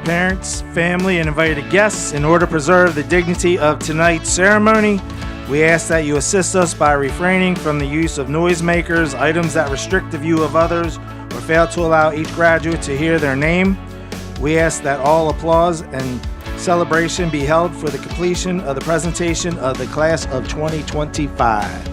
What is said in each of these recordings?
parents, family, and invited guests, in order to preserve the dignity of tonight's ceremony, we ask that you assist us by refraining from the use of noisemakers, items that restrict the view of others, or fail to allow each graduate to hear their name. We ask that all applause and celebration be held for the completion of the presentation of the class of 2025.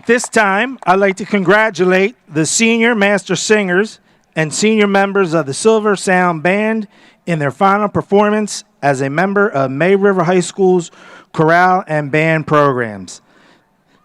At this time, I'd like to congratulate the senior master singers and senior members of the Silver Sound Band in their final performance as a member of May River High School's chorale and band programs.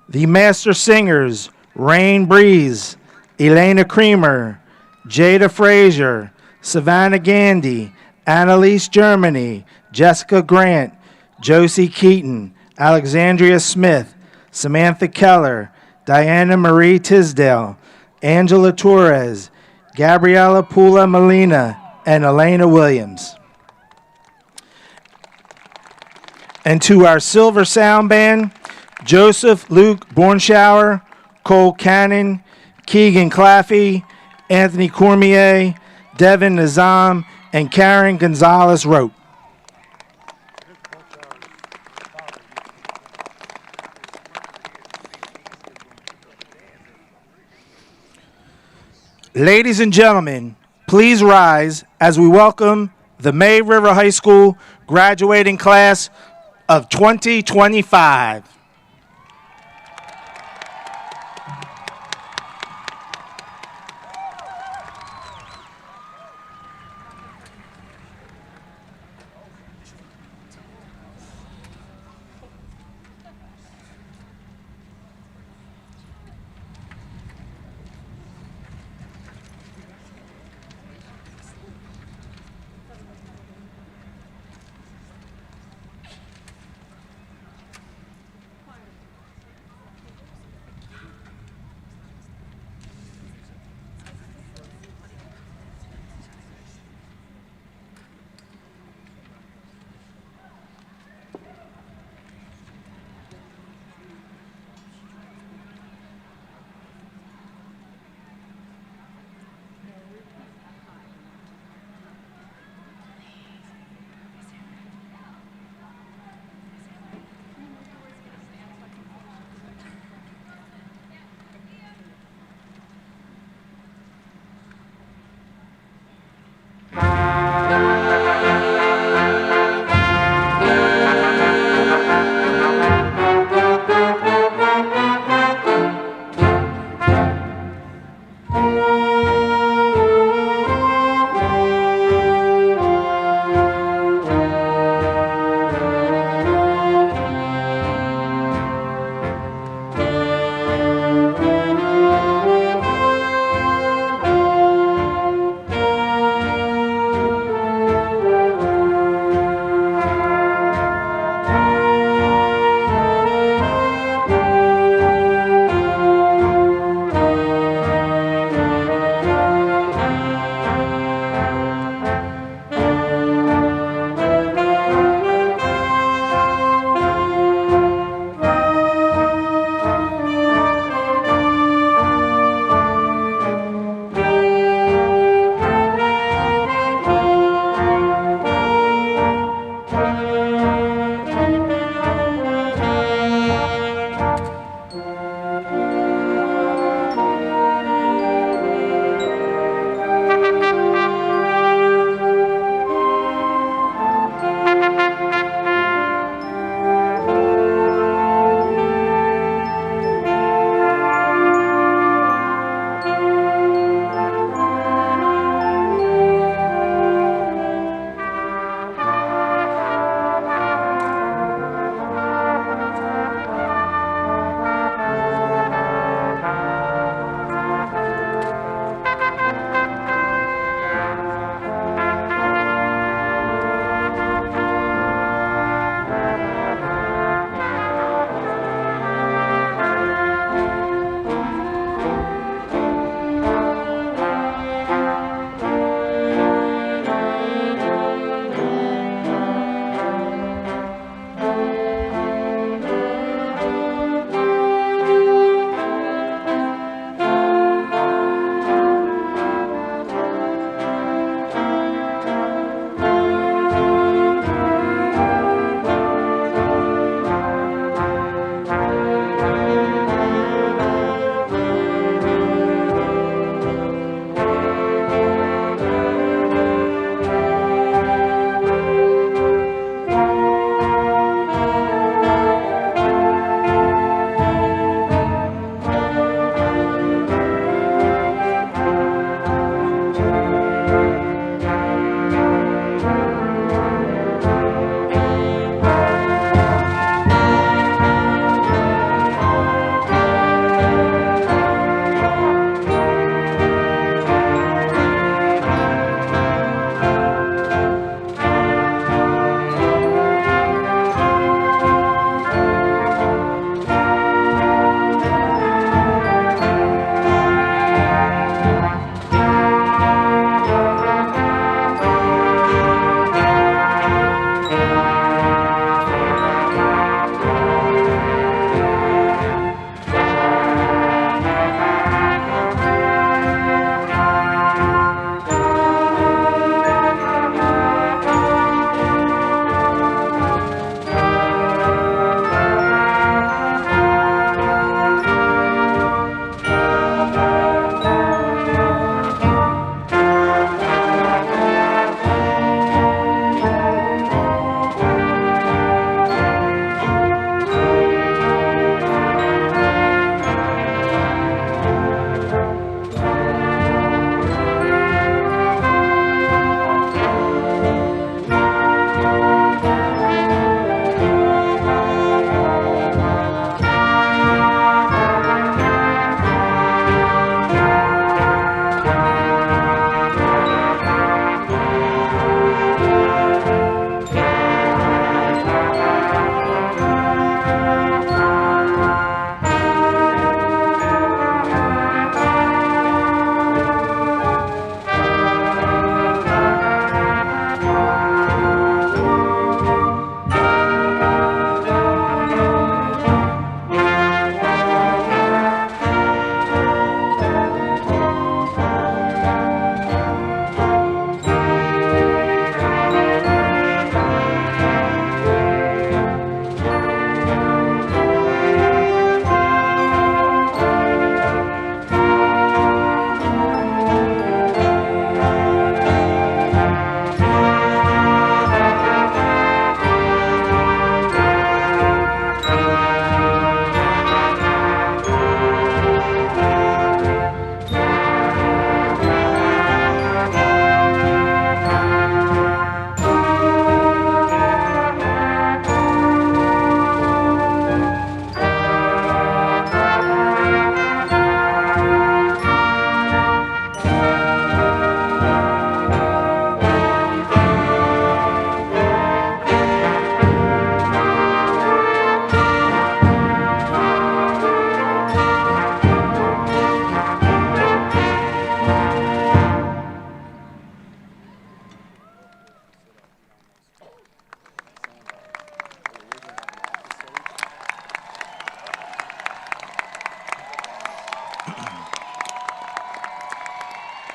The master singers, Rain Breeze, Elena Creamer, Jada Frazier, Savannah Gandy, Annalise Germany, Jessica Grant, Josie Keaton, Alexandria Smith, Samantha Keller, Diana Marie Tisdale, Angela Torres, Gabriela Pula Molina, and Elena Williams. And to our Silver Sound Band, Joseph Luke Bornshower, Cole Cannon, Keegan Claffey, Anthony Cormier, Devin Nizam, and Karen Gonzalez Rope. Ladies and gentlemen, please rise as we welcome the May River High School graduating class of 2025.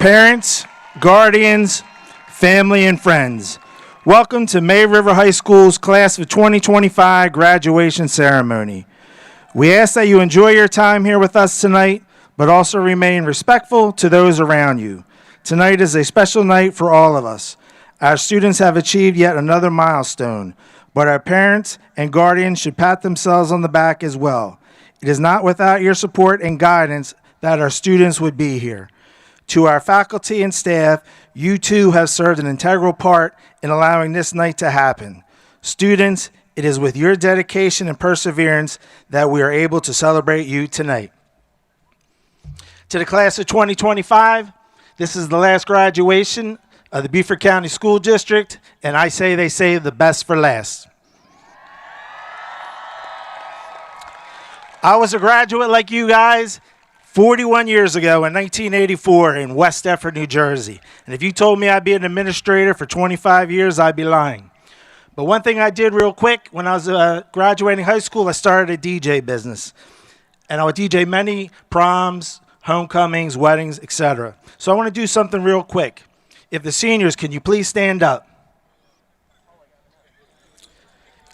Parents, guardians, family, and friends, welcome to May River High School's Class of 2025 graduation ceremony. We ask that you enjoy your time here with us tonight, but also remain respectful to those around you. Tonight is a special night for all of us. Our students have achieved yet another milestone, but our parents and guardians should pat themselves on the back as well. It is not without your support and guidance that our students would be here. To our faculty and staff, you too have served an integral part in allowing this night to happen. Students, it is with your dedication and perseverance that we are able to celebrate you tonight. To the class of 2025, this is the last graduation of the Beaufort County School District, and I say they say the best for last. I was a graduate like you guys 41 years ago in 1984 in West Effort, New Jersey. And if you told me I'd be an administrator for 25 years, I'd be lying. But one thing I did real quick, when I was graduating high school, I started a DJ business. And I would DJ many proms, homecomings, weddings, etc. So I want to do something real quick. If the seniors, can you please stand up?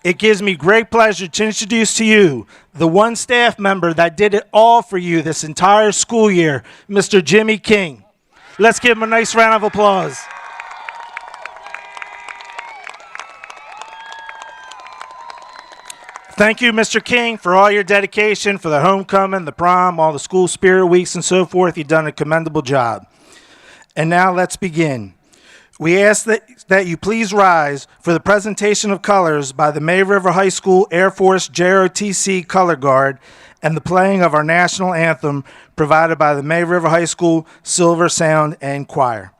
It gives me great pleasure to introduce to you the one staff member that did it all for you this entire school year, Mr. Jimmy King. Let's give him a nice round of applause. Thank you, Mr. King, for all your dedication for the homecoming, the prom, all the school spirit weeks, and so forth. You've done a commendable job. And now let's begin. We ask that you please rise for the presentation of colors by the May River High School Air Force JROTC Color Guard and the playing of our national anthem provided by the May River High School Silver Sound and Choir.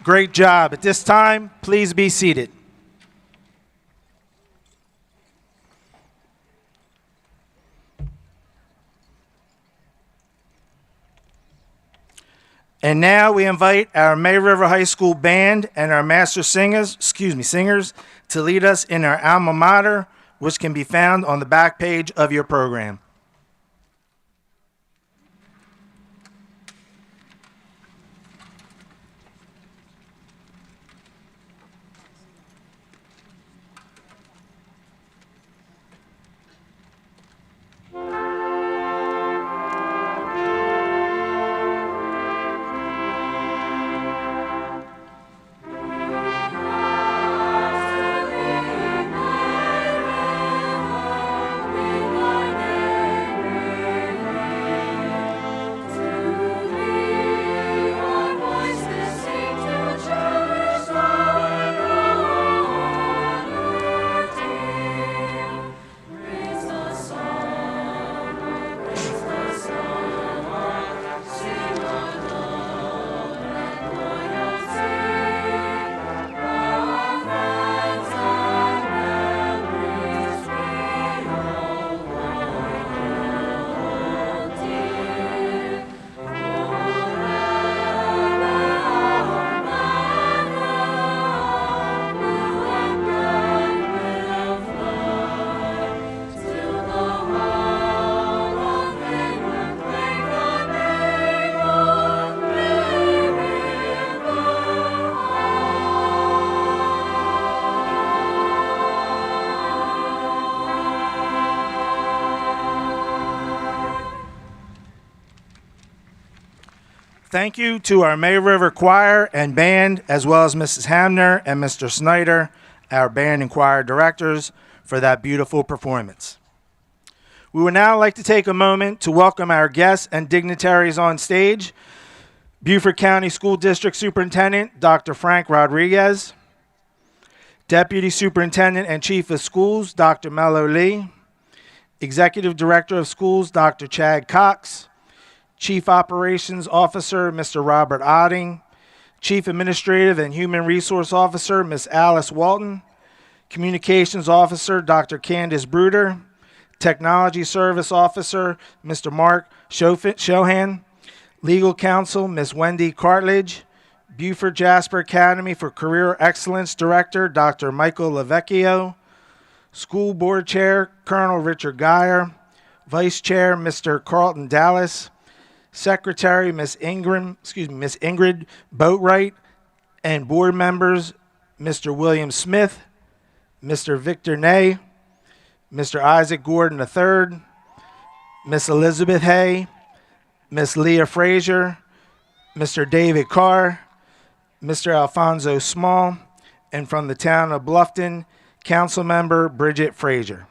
Great job. At this time, please be seated. And now we invite our May River High School band and our master singers to lead us in our alma mater, which can be found on the back page of your program. Thank you to our May River Choir and Band, as well as Mrs. Hamner and Mr. Snyder, our band and choir directors, for that beautiful performance. We would now like to take a moment to welcome our guests and dignitaries on stage. Beaufort County School District Superintendent, Dr. Frank Rodriguez. Deputy Superintendent and Chief of Schools, Dr. Mello Lee. Executive Director of Schools, Dr. Chad Cox. Chief Operations Officer, Mr. Robert Odding. Chief Administrative and Human Resource Officer, Ms. Alice Walton. Communications Officer, Dr. Candace Bruder. Technology Service Officer, Mr. Mark Shohan. Legal Counsel, Ms. Wendy Cartledge. Beaufort Jasper Academy for Career Excellence Director, Dr. Michael Lavecchio. School Board Chair, Colonel Richard Geyer. Vice Chair, Mr. Carlton Dallas. Secretary, Miss Ingrid Boatwright, and board members, Mr. William Smith, Mr. Victor Ney, Mr. Isaac Gordon III, Miss Elizabeth Hay, Miss Leah Frazier, Mr. David Carr, Mr. Alfonso Small, and from the town of Bluffton, Council Member Bridget Frazier.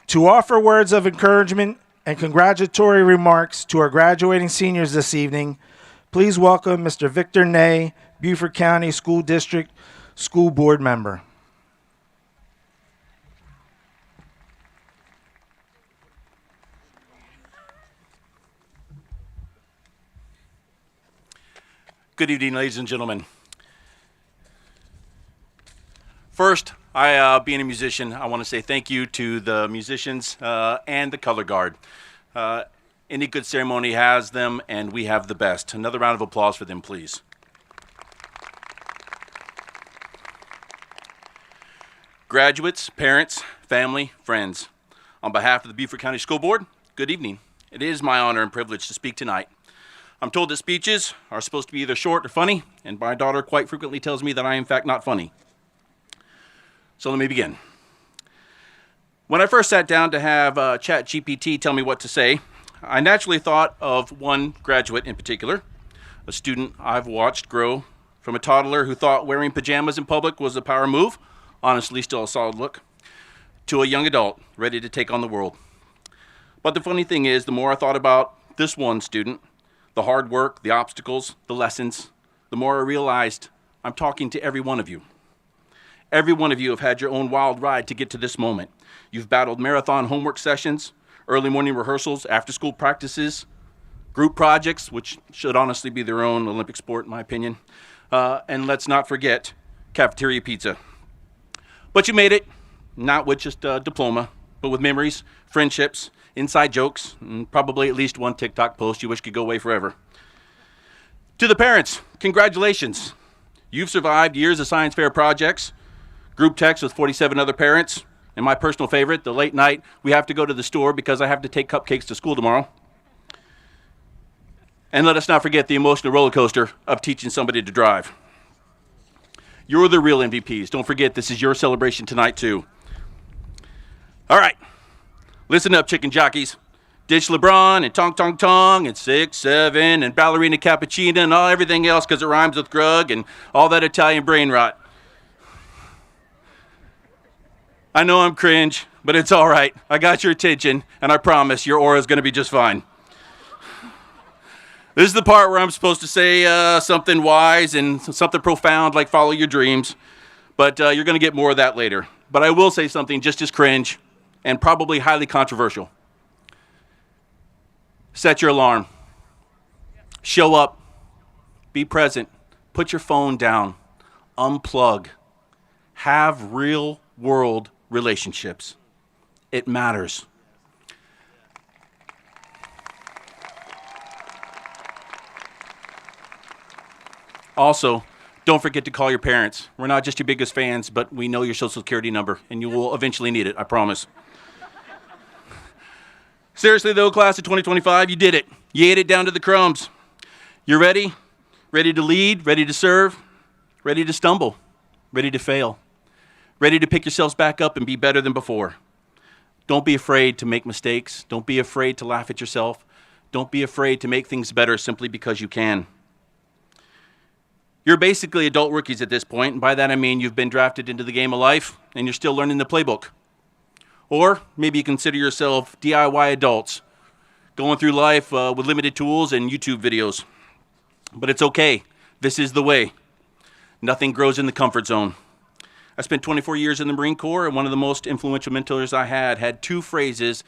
To offer words of encouragement and congratulatory remarks to our graduating seniors this evening, please welcome Mr. Victor Ney, Beaufort County School District School Board Member. Good evening, ladies and gentlemen. First, being a musician, I want to say thank you to the musicians and the color guard. Any good ceremony has them, and we have the best. Another round of applause for them, please. Graduates, parents, family, friends, on behalf of the Beaufort County School Board, good evening. It is my honor and privilege to speak tonight. I'm told that speeches are supposed to be either short or funny, and my daughter quite frequently tells me that I am in fact not funny. So let me begin. When I first sat down to have ChatGPT tell me what to say, I naturally thought of one graduate in particular, a student I've watched grow from a toddler who thought wearing pajamas in public was a power move, honestly still a solid look, to a young adult ready to take on the world. But the funny thing is, the more I thought about this one student, the hard work, the obstacles, the lessons, the more I realized I'm talking to every one of you. Every one of you have had your own wild ride to get to this moment. You've battled marathon homework sessions, early morning rehearsals, after-school practices, group projects, which should honestly be their own Olympic sport in my opinion, and let's not forget cafeteria pizza. But you made it, not with just a diploma, but with memories, friendships, inside jokes, and probably at least one TikTok post you wish could go away forever. To the parents, congratulations. You've survived years of science fair projects, group texts with 47 other parents, and my personal favorite, the late night, we have to go to the store because I have to take cupcakes to school tomorrow. And let us not forget the emotional roller coaster of teaching somebody to drive. You're the real MVPs. Don't forget, this is your celebration tonight, too. All right. Listen up, chicken jockeys. Ditch LeBron and Tong Tong Tong and 6-7 and Ballerina Cappuccino and everything else because it rhymes with grug and all that Italian brain rot. I know I'm cringe, but it's all right. I got your attention, and I promise your aura is going to be just fine. This is the part where I'm supposed to say something wise and something profound like follow your dreams, but you're going to get more of that later. But I will say something just as cringe and probably highly controversial. Set your alarm. Show up. Be present. Put your phone down. Unplug. Have real-world relationships. It matters. Also, don't forget to call your parents. We're not just your biggest fans, but we know your social security number, and you will eventually need it, I promise. Seriously, though, class of 2025, you did it. You ate it down to the crumbs. You're ready? Ready to lead, ready to serve, ready to stumble, ready to fail, ready to pick yourselves back up and be better than before. Don't be afraid to make mistakes. Don't be afraid to laugh at yourself. Don't be afraid to make things better simply because you can. You're basically adult rookies at this point, and by that I mean you've been drafted into the game of life and you're still learning the playbook. Or maybe you consider yourself DIY adults, going through life with limited tools and YouTube videos. But it's okay. This is the way. Nothing grows in the comfort zone. I spent 24 years in the Marine Corps, and one of the most influential mentors I had two phrases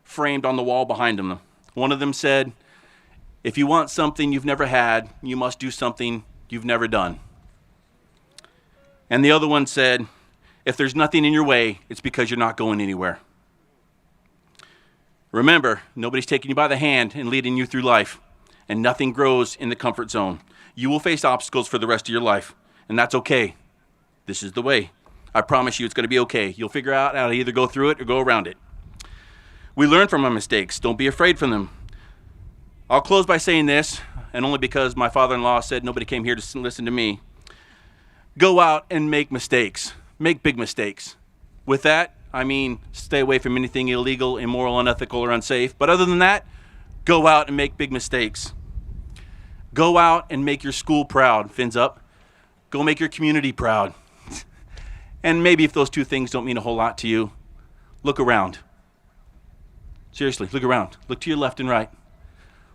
framed on the wall behind him. One of them said, "If you want something you've never had, you must do something you've never done." And the other one said, "If there's nothing in your way, it's because you're not going anywhere." Remember, nobody's taking you by the hand and leading you through life, and nothing grows in the comfort zone. You will face obstacles for the rest of your life, and that's okay. This is the way. I promise you it's going to be okay. You'll figure out how to either go through it or go around it. We learn from our mistakes. Don't be afraid from them. I'll close by saying this, and only because my father-in-law said nobody came here to listen to me. Go out and make mistakes. Make big mistakes. With that, I mean stay away from anything illegal, immoral, unethical, or unsafe. But other than that, go out and make big mistakes. Go out and make your school proud. Fins up. Go make your community proud. And maybe if those two things don't mean a whole lot to you, look around. Seriously, look around. Look to your left and right.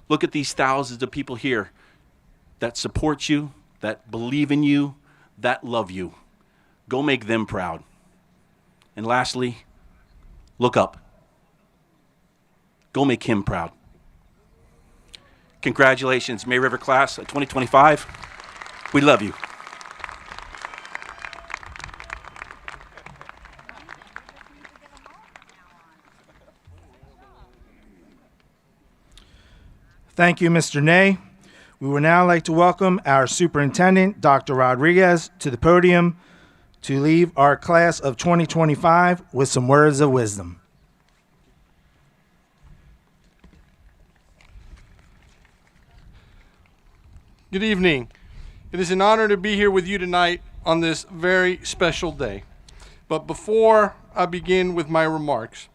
Look at these thousands of people here that support you, that believe in you, that love you. Go make them proud. And lastly, look up. Go make him proud. Congratulations, May River Class of 2025. We love you. Thank you, Mr. Ney. We would now like to welcome our Superintendent, Dr. Rodriguez, to the podium to leave our class of 2025 with some words of wisdom. Good evening. It is an honor to be here with you tonight on this very special day. But before I begin with my remarks,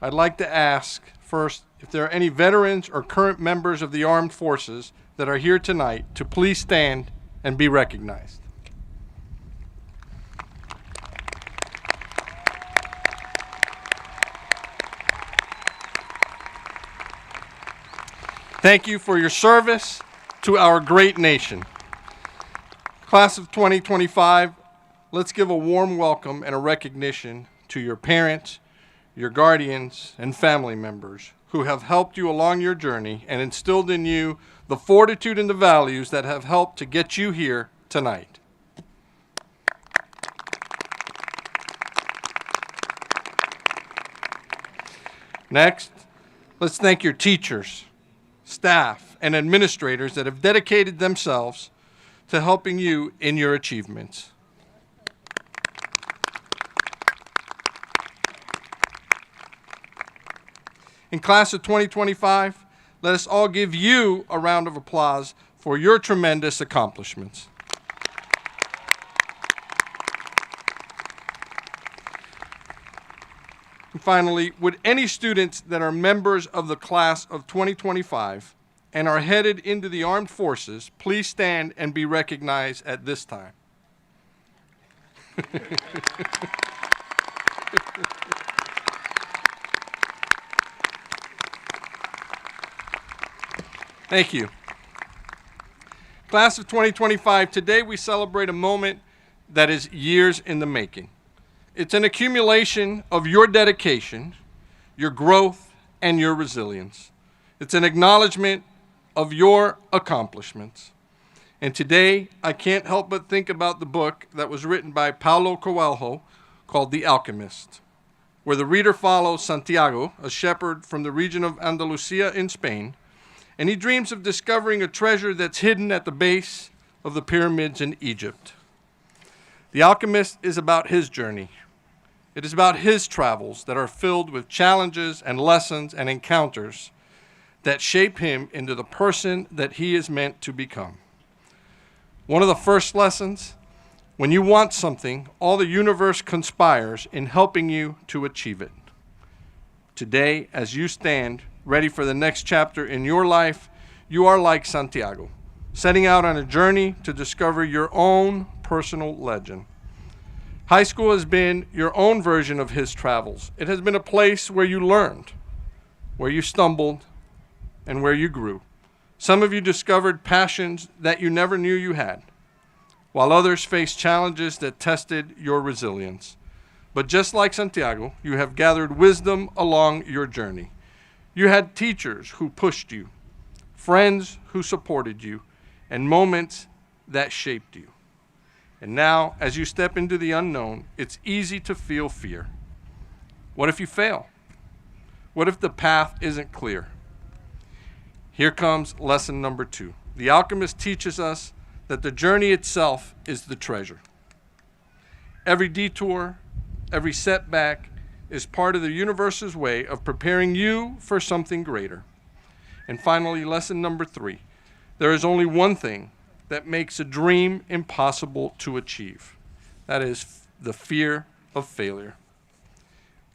I'd like to ask first if there are any veterans or current members of the armed forces that are here tonight to please stand and be recognized. Thank you for your service to our great nation. Class of 2025, let's give a warm welcome and a recognition to your parents, your guardians, and family members who have helped you along your journey and instilled in you the fortitude and the values that have helped to get you here tonight. Next, let's thank your teachers, staff, and administrators that have dedicated themselves to helping you in your achievements. In class of 2025, let us all give you a round of applause for your tremendous accomplishments. And finally, would any students that are members of the class of 2025 and are headed into the armed forces please stand and be recognized at this time? Thank you. Class of 2025, today we celebrate a moment that is years in the making. It's an accumulation of your dedication, your growth, and your resilience. It's an acknowledgement of your accomplishments. And today, I can't help but think about the book that was written by Paulo Coelho called The Alchemist, where the reader follows Santiago, a shepherd from the region of Andalusia in Spain, and he dreams of discovering a treasure that's hidden at the base of the pyramids in Egypt. The Alchemist is about his journey. It is about his travels that are filled with challenges and lessons and encounters that shape him into the person that he is meant to become. One of the first lessons, when you want something, all the universe conspires in helping you to achieve it. Today, as you stand, ready for the next chapter in your life, you are like Santiago, setting out on a journey to discover your own personal legend. High school has been your own version of his travels. It has been a place where you learned, where you stumbled, and where you grew. Some of you discovered passions that you never knew you had, while others faced challenges that tested your resilience. But just like Santiago, you have gathered wisdom along your journey. You had teachers who pushed you, friends who supported you, and moments that shaped you. And now, as you step into the unknown, it's easy to feel fear. What if you fail? What if the path isn't clear? Here comes lesson number 2. The alchemist teaches us that the journey itself is the treasure. Every detour, every setback is part of the universe's way of preparing you for something greater. And finally, lesson number 3. There is only one thing that makes a dream impossible to achieve. That is the fear of failure.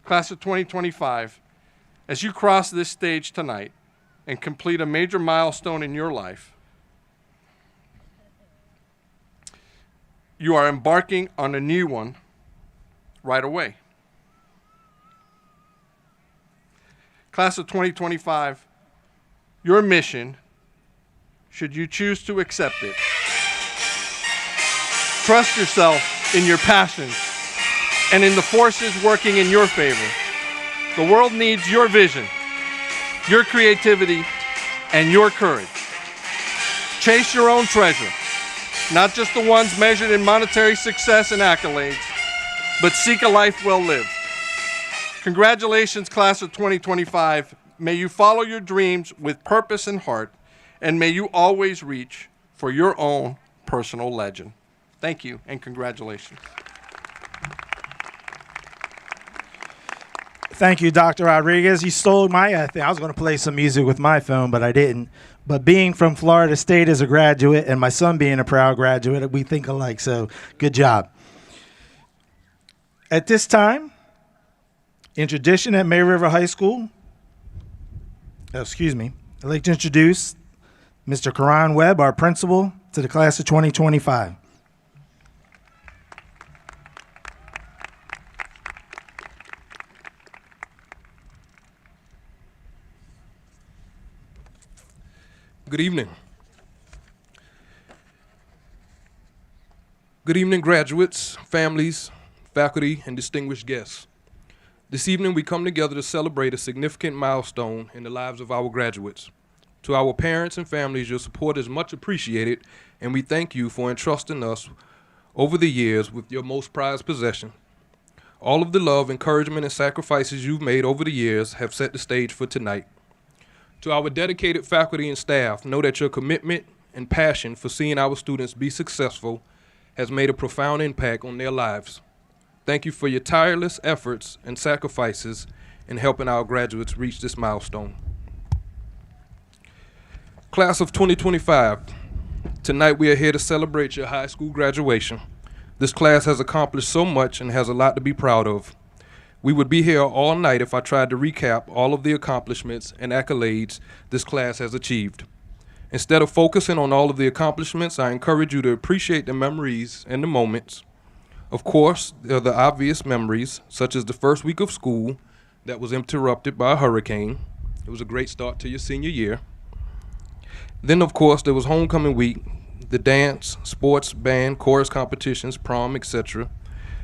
Class of 2025, as you cross this stage tonight and complete a major milestone in your life, you are embarking on a new one right away. Class of 2025, your mission, should you choose to accept it, trust yourself in your passions and in the forces working in your favor. The world needs your vision, your creativity, and your courage. Chase your own treasure, not just the ones measured in monetary success and accolades, but seek a life well lived. Congratulations, class of 2025. May you follow your dreams with purpose and heart, and may you always reach for your own personal legend. Thank you, and congratulations. Thank you, Dr. Rodriguez. You stole my thing. I was going to play some music with my phone, but I didn't. But being from Florida State as a graduate and my son being a proud graduate, we think alike, so good job. At this time, in tradition at May River High School, I'd like to introduce Mr. Karan Webb, our principal, to the class of 2025. Good evening. Good evening, graduates, families, faculty, and distinguished guests. This evening, we come together to celebrate a significant milestone in the lives of our graduates. To our parents and families, your support is much appreciated, and we thank you for entrusting us over the years with your most prized possession. All of the love, encouragement, and sacrifices you've made over the years have set the stage for tonight. To our dedicated faculty and staff, know that your commitment and passion for seeing our students be successful has made a profound impact on their lives. Thank you for your tireless efforts and sacrifices in helping our graduates reach this milestone. Class of 2025, tonight we are here to celebrate your high school graduation. This class has accomplished so much and has a lot to be proud of. We would be here all night if I tried to recap all of the accomplishments and accolades this class has achieved. Instead of focusing on all of the accomplishments, I encourage you to appreciate the memories and the moments. Of course, there are the obvious memories, such as the first week of school that was interrupted by a hurricane. It was a great start to your senior year. Then, of course, there was homecoming week, the dance, sports, band, chorus competitions, prom, etc.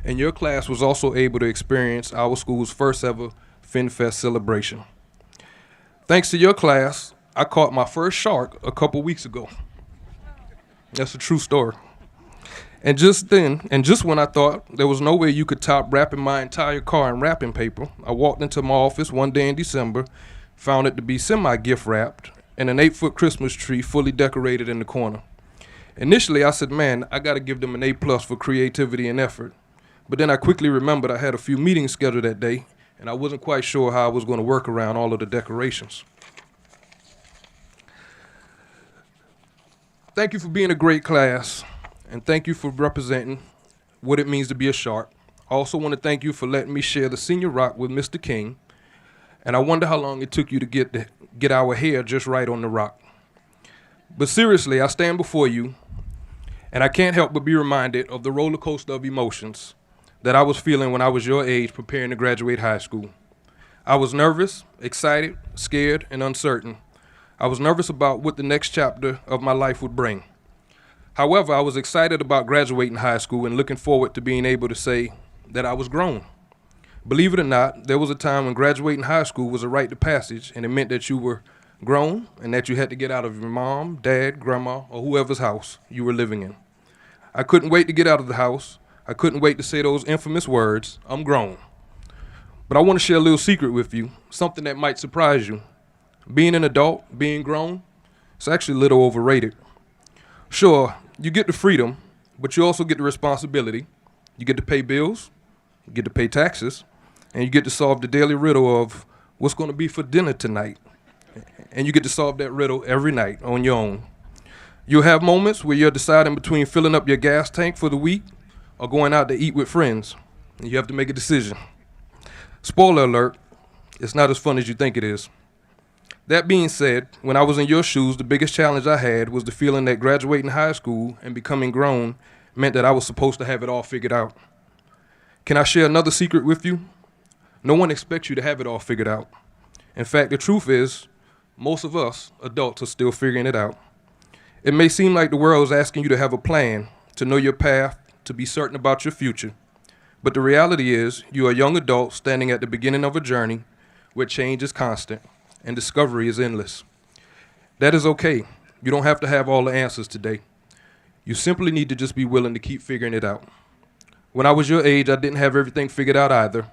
And your class was also able to experience our school's first ever FinFest celebration. Thanks to your class, I caught my first shark a couple weeks ago. That's a true story. And just when I thought there was no way you could top wrapping my entire car in wrapping paper, I walked into my office one day in December, found it to be semi-gift wrapped, and an 8-foot Christmas tree fully decorated in the corner. Initially, I said, man, I gotta give them an A+ for creativity and effort. But then I quickly remembered I had a few meetings scheduled that day, and I wasn't quite sure how I was gonna work around all of the decorations. Thank you for being a great class. And thank you for representing what it means to be a shark. I also want to thank you for letting me share the senior rock with Mr. King. And I wonder how long it took you to get our hair just right on the rock. But seriously, I stand before you, and I can't help but be reminded of the roller coaster of emotions that I was feeling when I was your age preparing to graduate high school. I was nervous, excited, scared, and uncertain. I was nervous about what the next chapter of my life would bring. However, I was excited about graduating high school and looking forward to being able to say that I was grown. Believe it or not, there was a time when graduating high school was a rite of passage, and it meant that you were grown and that you had to get out of your mom, dad, grandma, or whoever's house you were living in. I couldn't wait to get out of the house. I couldn't wait to say those infamous words, I'm grown. But I want to share a little secret with you, something that might surprise you. Being an adult, being grown, it's actually a little overrated. Sure, you get the freedom, but you also get the responsibility. You get to pay bills, you get to pay taxes, and you get to solve the daily riddle of what's going to be for dinner tonight. And you get to solve that riddle every night on your own. You'll have moments where you're deciding between filling up your gas tank for the week or going out to eat with friends, and you have to make a decision. Spoiler alert, it's not as fun as you think it is. That being said, when I was in your shoes, the biggest challenge I had was the feeling that graduating high school and becoming grown meant that I was supposed to have it all figured out. Can I share another secret with you? No one expects you to have it all figured out. In fact, the truth is, most of us adults are still figuring it out. It may seem like the world is asking you to have a plan, to know your path, to be certain about your future. But the reality is, you are a young adult standing at the beginning of a journey where change is constant and discovery is endless. That is okay. You don't have to have all the answers today. You simply need to just be willing to keep figuring it out. When I was your age, I didn't have everything figured out either.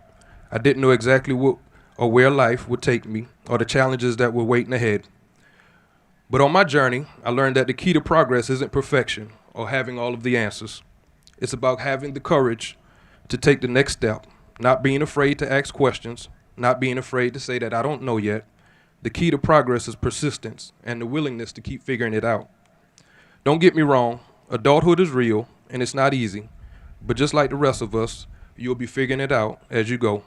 I didn't know exactly what or where life would take me or the challenges that were waiting ahead. But on my journey, I learned that the key to progress isn't perfection or having all of the answers. It's about having the courage to take the next step, not being afraid to ask questions, not being afraid to say that I don't know yet. The key to progress is persistence and the willingness to keep figuring it out. Don't get me wrong, adulthood is real and it's not easy, but just like the rest of us, you'll be figuring it out as you go.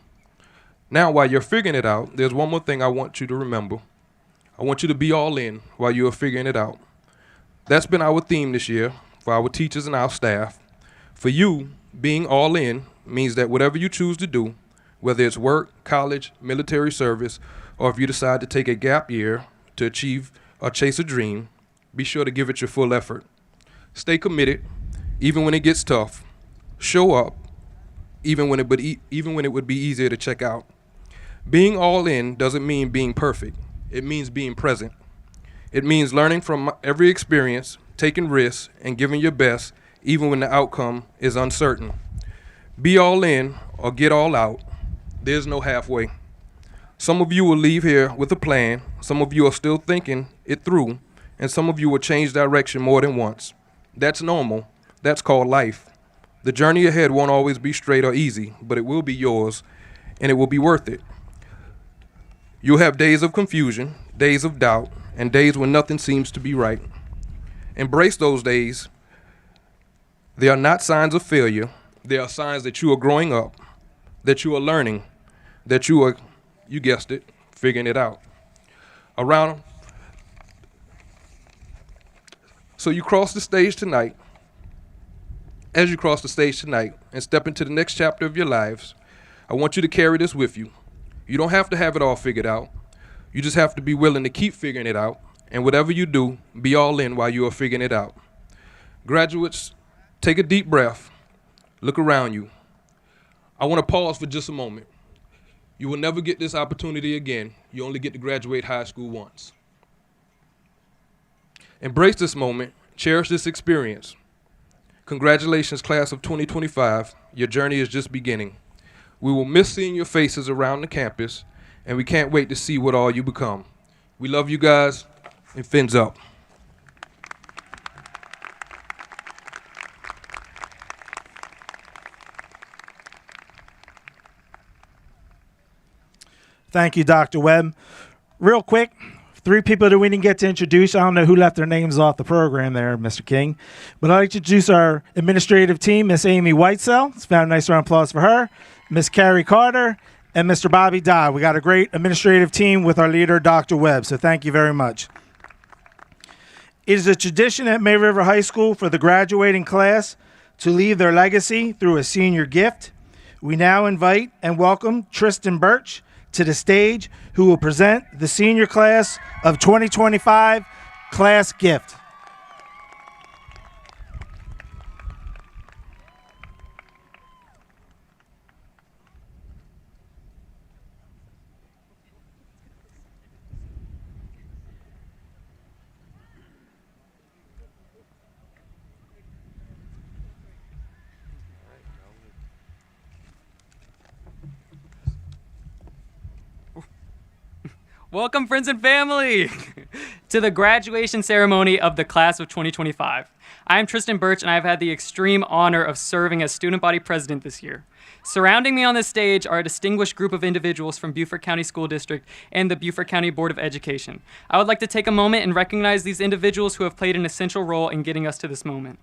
Now, while you're figuring it out, there's one more thing I want you to remember. I want you to be all in while you are figuring it out. That's been our theme this year for our teachers and our staff. For you, being all in means that whatever you choose to do, whether it's work, college, military service, or if you decide to take a gap year to achieve or chase a dream, be sure to give it your full effort. Stay committed, even when it gets tough. Show up, even when it would be easier to check out. Being all in doesn't mean being perfect. It means being present. It means learning from every experience, taking risks, and giving your best, even when the outcome is uncertain. Be all in or get all out. There's no halfway. Some of you will leave here with a plan. Some of you are still thinking it through, and some of you will change direction more than once. That's normal. That's called life. The journey ahead won't always be straight or easy, but it will be yours, and it will be worth it. You'll have days of confusion, days of doubt, and days when nothing seems to be right. Embrace those days. They are not signs of failure. They are signs that you are growing up, that you are learning, that you are, you guessed it, figuring it out. So you cross the stage tonight. As you cross the stage tonight and step into the next chapter of your lives, I want you to carry this with you. You don't have to have it all figured out. You just have to be willing to keep figuring it out. And whatever you do, be all in while you are figuring it out. Graduates, take a deep breath. Look around you. I want to pause for just a moment. You will never get this opportunity again. You only get to graduate high school once. Embrace this moment. Cherish this experience. Congratulations, class of 2025. Your journey is just beginning. We will miss seeing your faces around the campus, and we can't wait to see what all you become. We love you guys, and fins up. Thank you, Dr. Webb. Real quick, 3 people that we didn't get to introduce. I don't know who left their names off the program there, Mr. King. But I'd like to introduce our administrative team, Miss Amy Whitesell. Let's have a nice round of applause for her. Miss Carrie Carter and Mr. Bobby Dodd. We got a great administrative team with our leader, Dr. Webb, so thank you very much. It is a tradition at May River High School for the graduating class to leave their legacy through a senior gift. We now invite and welcome Tristan Birch to the stage, who will present the senior class of 2025 class gift. Welcome, friends and family, to the graduation ceremony of the class of 2025. I am Tristan Birch, and I've had the extreme honor of serving as student body president this year. Surrounding me on this stage are a distinguished group of individuals from Beaufort County School District and the Beaufort County Board of Education. I would like to take a moment and recognize these individuals who have played an essential role in getting us to this moment.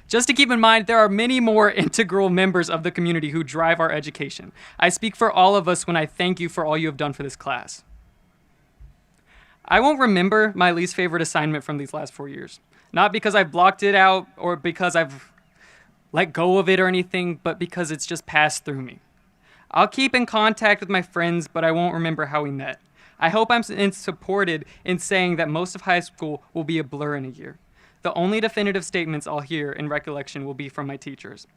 Just to keep in mind, there are many more integral members of the community who drive our education. I speak for all of us when I thank you for all you have done for this class. I won't remember my least favorite assignment from these last 4 years. Not because I've blocked it out or because I've let go of it or anything, but because it's just passed through me. I'll keep in contact with my friends, but I won't remember how we met. I hope I'm supported in saying that most of high school will be a blur in a year. The only definitive statements I'll hear in recollection will be from my teachers.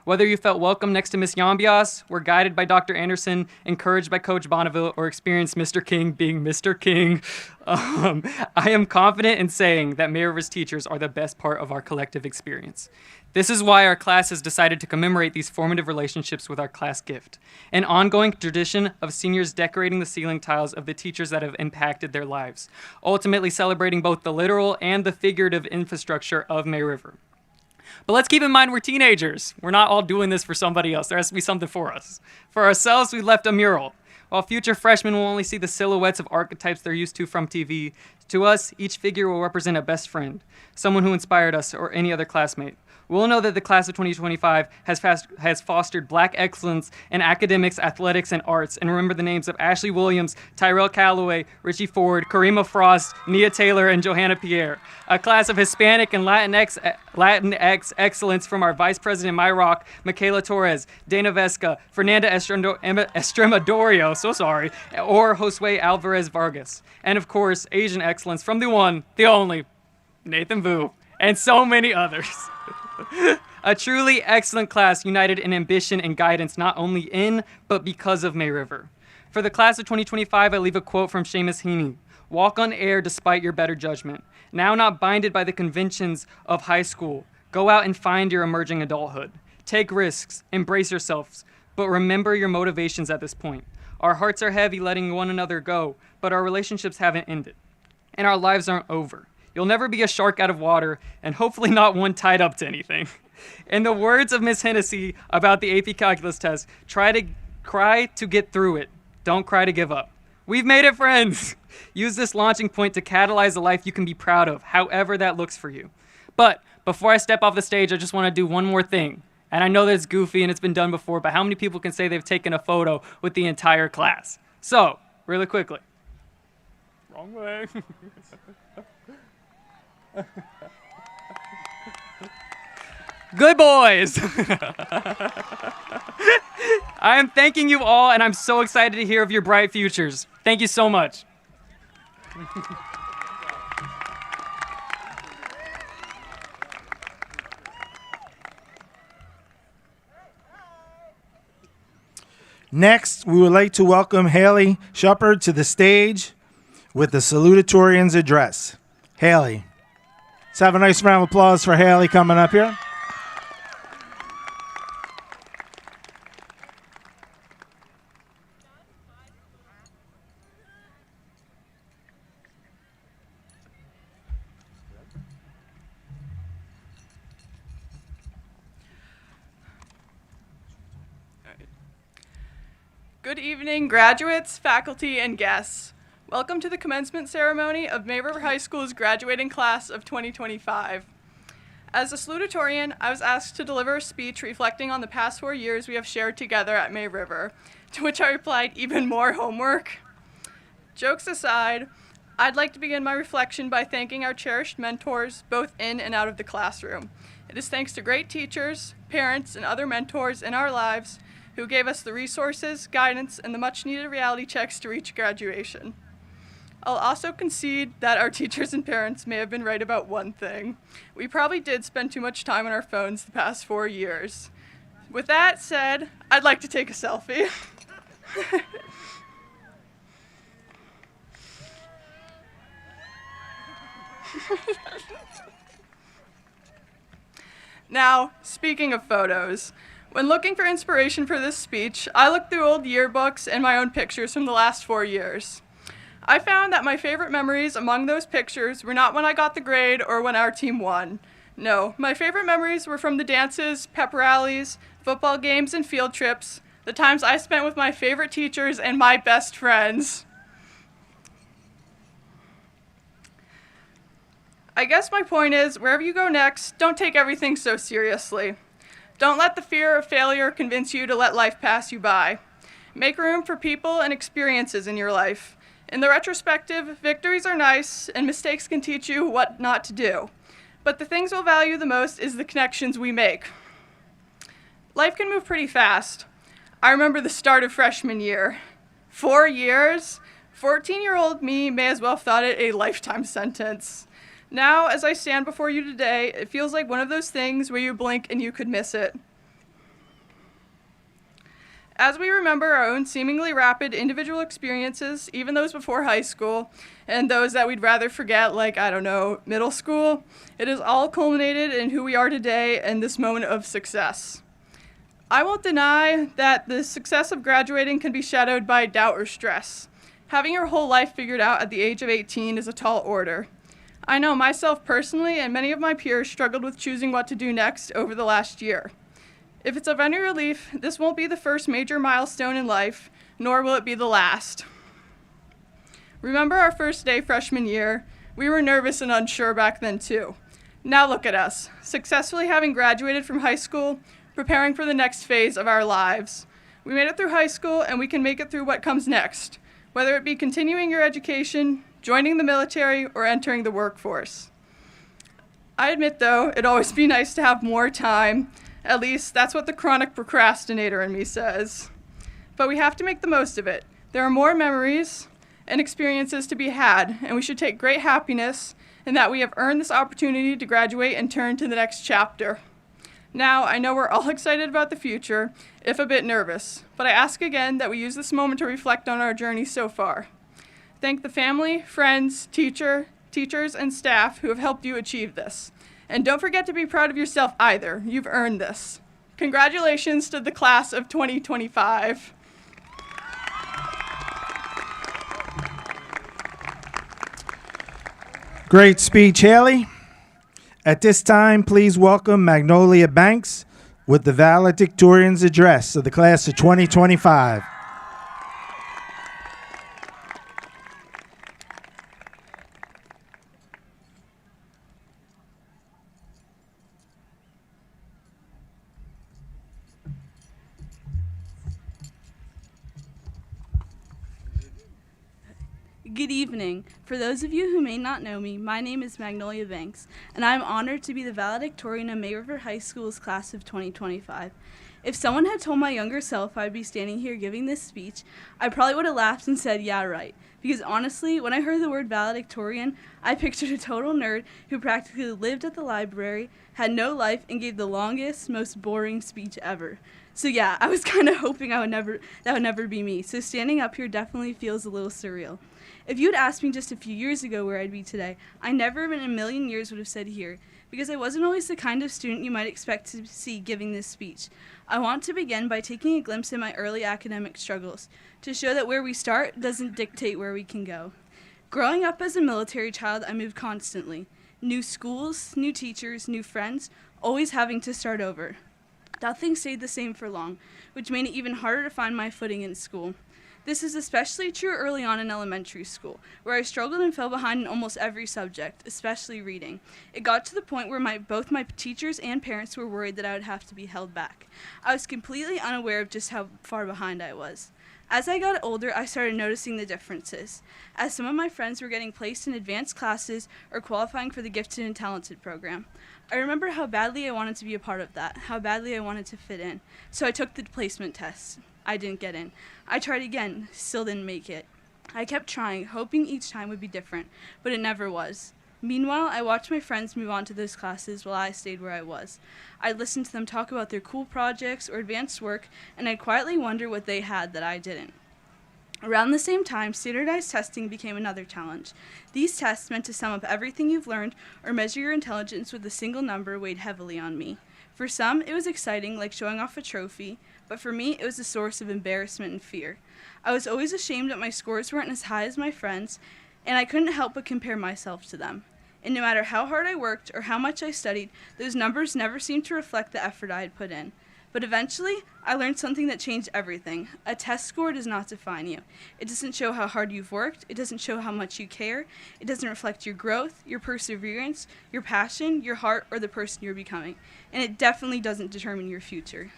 Whether you felt welcome next to Miss Yambias, were guided by Dr. Anderson, encouraged by Coach Bonneville, or experienced Mr. King being Mr. King, I am confident in saying that May River's teachers are the best part of our collective experience. This is why our class has decided to commemorate these formative relationships with our class gift, an ongoing tradition of seniors decorating the ceiling tiles of the teachers that have impacted their lives, ultimately celebrating both the literal and the figurative infrastructure of May River. But let's keep in mind we're teenagers. We're not all doing this for somebody else. There has to be something for us. For ourselves, we left a mural. While future freshmen will only see the silhouettes of archetypes they're used to from TV, to us, each figure will represent a best friend, someone who inspired us or any other classmate. We'll know that the class of 2025 has fostered Black excellence in academics, athletics, and arts, and remember the names of Ashley Williams, Tyrell Calloway, Richie Ford, Karima Frost, Nia Taylor, and Johanna Pierre. A class of Hispanic and Latinx excellence from our Vice President Myrock, Michaela Torres, Dana Vesca, Fernanda Estremadorio, or Josue Alvarez Vargas. And of course, Asian excellence from the one, the only, Nathan Vu, and so many others. A truly excellent class united in ambition and guidance not only in, but because of May River. For the class of 2025, I leave a quote from Seamus Heaney. Walk on air despite your better judgment. Now not binded by the conventions of high school. Go out and find your emerging adulthood. Take risks, embrace yourselves, but remember your motivations at this point. Our hearts are heavy letting one another go, but our relationships haven't ended. And our lives aren't over. You'll never be a shark out of water, and hopefully not one tied up to anything. In the words of Miss Hennessy about the AP Calculus test, cry to get through it. Don't cry to give up. We've made it, friends. Use this launching point to catalyze a life you can be proud of, however that looks for you. But before I step off the stage, I just want to do one more thing. And I know that it's goofy and it's been done before, but how many people can say they've taken a photo with the entire class? So, really quickly. Wrong way. Good boys! I am thanking you all, and I'm so excited to hear of your bright futures. Thank you so much. Next, we would like to welcome Haley Shepard to the stage with the Salutatorian's address. Haley. Let's have a nice round of applause for Haley coming up here. Good evening, graduates, faculty, and guests. Welcome to the commencement ceremony of May River High School's graduating class of 2025. As a salutatorian, I was asked to deliver a speech reflecting on the past 4 years we have shared together at May River, to which I replied, even more homework. Jokes aside, I'd like to begin my reflection by thanking our cherished mentors, both in and out of the classroom. It is thanks to great teachers, parents, and other mentors in our lives who gave us the resources, guidance, and the much-needed reality checks to reach graduation. I'll also concede that our teachers and parents may have been right about one thing. We probably did spend too much time on our phones the past 4 years. With that said, I'd like to take a selfie. Now, speaking of photos, when looking for inspiration for this speech, I looked through old yearbooks and my own pictures from the last 4 years. I found that my favorite memories among those pictures were not when I got the grade or when our team won. No, my favorite memories were from the dances, pep rallies, football games, and field trips, the times I spent with my favorite teachers and my best friends. I guess my point is, wherever you go next, don't take everything so seriously. Don't let the fear of failure convince you to let life pass you by. Make room for people and experiences in your life. In the retrospective, victories are nice, and mistakes can teach you what not to do. But the things we'll value the most is the connections we make. Life can move pretty fast. I remember the start of freshman year. 4 years? 14-year-old me may as well have thought it a lifetime sentence. Now, as I stand before you today, it feels like one of those things where you blink and you could miss it. As we remember our own seemingly rapid individual experiences, even those before high school, and those that we'd rather forget, like, I don't know, middle school, it has all culminated in who we are today and this moment of success. I won't deny that the success of graduating can be shadowed by doubt or stress. Having your whole life figured out at the age of 18 is a tall order. I know myself personally and many of my peers struggled with choosing what to do next over the last year. If it's of any relief, this won't be the first major milestone in life, nor will it be the last. Remember our first day freshman year? We were nervous and unsure back then too. Now look at us, successfully having graduated from high school, preparing for the next phase of our lives. We made it through high school and we can make it through what comes next, whether it be continuing your education, joining the military, or entering the workforce. I admit though, it'd always be nice to have more time. At least, that's what the chronic procrastinator in me says. But we have to make the most of it. There are more memories and experiences to be had, and we should take great happiness in that we have earned this opportunity to graduate and turn to the next chapter. Now, I know we're all excited about the future, if a bit nervous, but I ask again that we use this moment to reflect on our journey so far. Thank the family, friends, teachers, and staff who have helped you achieve this. And don't forget to be proud of yourself either. You've earned this. Congratulations to the class of 2025. Great speech, Haley. At this time, please welcome Magnolia Banks with the Valedictorian's address of the class of 2025. Good evening. For those of you who may not know me, my name is Magnolia Banks, and I'm honored to be the Valedictorian of May River High School's class of 2025. If someone had told my younger self I'd be standing here giving this speech, I probably would have laughed and said, yeah, right. Because honestly, when I heard the word valedictorian, I pictured a total nerd who practically lived at the library, had no life, and gave the longest, most boring speech ever. So yeah, I was kind of hoping that would never be me. So standing up here definitely feels a little surreal. If you had asked me just a few years ago where I'd be today, I never in a million years would have said here, because I wasn't always the kind of student you might expect to see giving this speech. I want to begin by taking a glimpse at my early academic struggles, to show that where we start doesn't dictate where we can go. Growing up as a military child, I moved constantly. New schools, new teachers, new friends, always having to start over. Nothing stayed the same for long, which made it even harder to find my footing in school. This is especially true early on in elementary school, where I struggled and fell behind in almost every subject, especially reading. It got to the point where both my teachers and parents were worried that I would have to be held back. I was completely unaware of just how far behind I was. As I got older, I started noticing the differences, as some of my friends were getting placed in advanced classes or qualifying for the Gifted and Talented program. I remember how badly I wanted to be a part of that, how badly I wanted to fit in, so I took the placement test. I didn't get in. I tried again, still didn't make it. I kept trying, hoping each time would be different, but it never was. Meanwhile, I watched my friends move on to those classes while I stayed where I was. I'd listen to them talk about their cool projects or advanced work, and I'd quietly wonder what they had that I didn't. Around the same time, standardized testing became another challenge. These tests meant to sum up everything you've learned or measure your intelligence with a single number weighed heavily on me. For some, it was exciting, like showing off a trophy, but for me, it was a source of embarrassment and fear. I was always ashamed that my scores weren't as high as my friends, and I couldn't help but compare myself to them. And no matter how hard I worked or how much I studied, those numbers never seemed to reflect the effort I had put in. But eventually, I learned something that changed everything. A test score does not define you. It doesn't show how hard you've worked. It doesn't show how much you care. It doesn't reflect your growth, your perseverance, your passion, your heart, or the person you're becoming. And it definitely doesn't determine your future.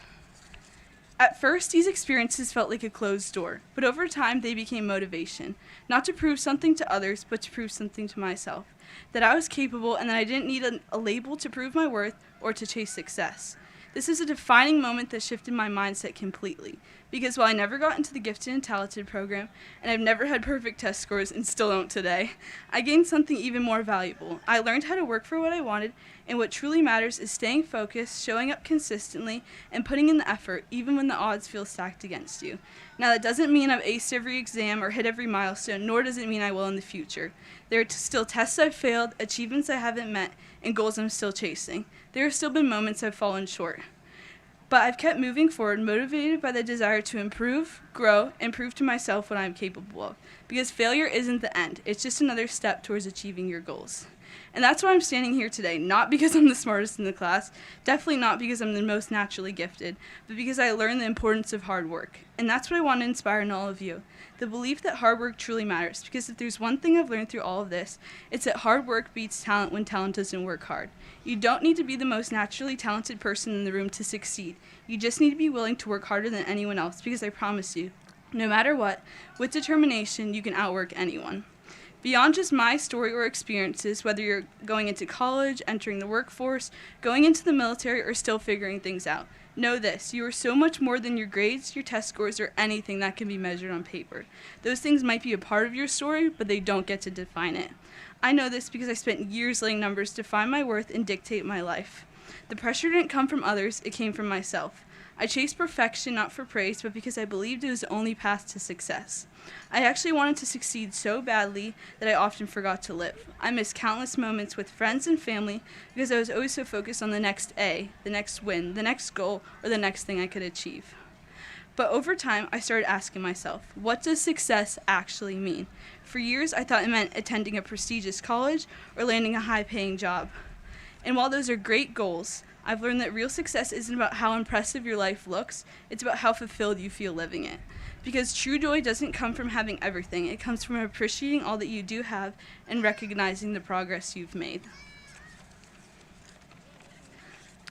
At first, these experiences felt like a closed door, but over time, they became motivation. Not to prove something to others, but to prove something to myself. That I was capable and that I didn't need a label to prove my worth or to chase success. This is a defining moment that shifted my mindset completely, because while I never got into the Gifted and Talented program, and I've never had perfect test scores and still don't today, I gained something even more valuable. I learned how to work for what I wanted, and what truly matters is staying focused, showing up consistently, and putting in the effort, even when the odds feel stacked against you. Now, that doesn't mean I've aced every exam or hit every milestone, nor does it mean I will in the future. There are still tests I've failed, achievements I haven't met, and goals I'm still chasing. There have still been moments I've fallen short. But I've kept moving forward, motivated by the desire to improve, grow, and prove to myself what I'm capable of. Because failure isn't the end. It's just another step towards achieving your goals. And that's why I'm standing here today, not because I'm the smartest in the class, definitely not because I'm the most naturally gifted, but because I learned the importance of hard work. And that's what I want to inspire in all of you. The belief that hard work truly matters, because if there's one thing I've learned through all of this, it's that hard work beats talent when talent doesn't work hard. You don't need to be the most naturally talented person in the room to succeed. You just need to be willing to work harder than anyone else, because I promise you, no matter what, with determination, you can outwork anyone. Beyond just my story or experiences, whether you're going into college, entering the workforce, going into the military, or still figuring things out, know this: you are so much more than your grades, your test scores, or anything that can be measured on paper. Those things might be a part of your story, but they don't get to define it. I know this because I spent years letting numbers define my worth and dictate my life. The pressure didn't come from others, it came from myself. I chased perfection not for praise, but because I believed it was the only path to success. I actually wanted to succeed so badly that I often forgot to live. I missed countless moments with friends and family because I was always so focused on the next A, the next win, the next goal, or the next thing I could achieve. But over time, I started asking myself, what does success actually mean? For years, I thought it meant attending a prestigious college or landing a high-paying job. And while those are great goals, I've learned that real success isn't about how impressive your life looks, it's about how fulfilled you feel living it. Because true joy doesn't come from having everything, it comes from appreciating all that you do have and recognizing the progress you've made.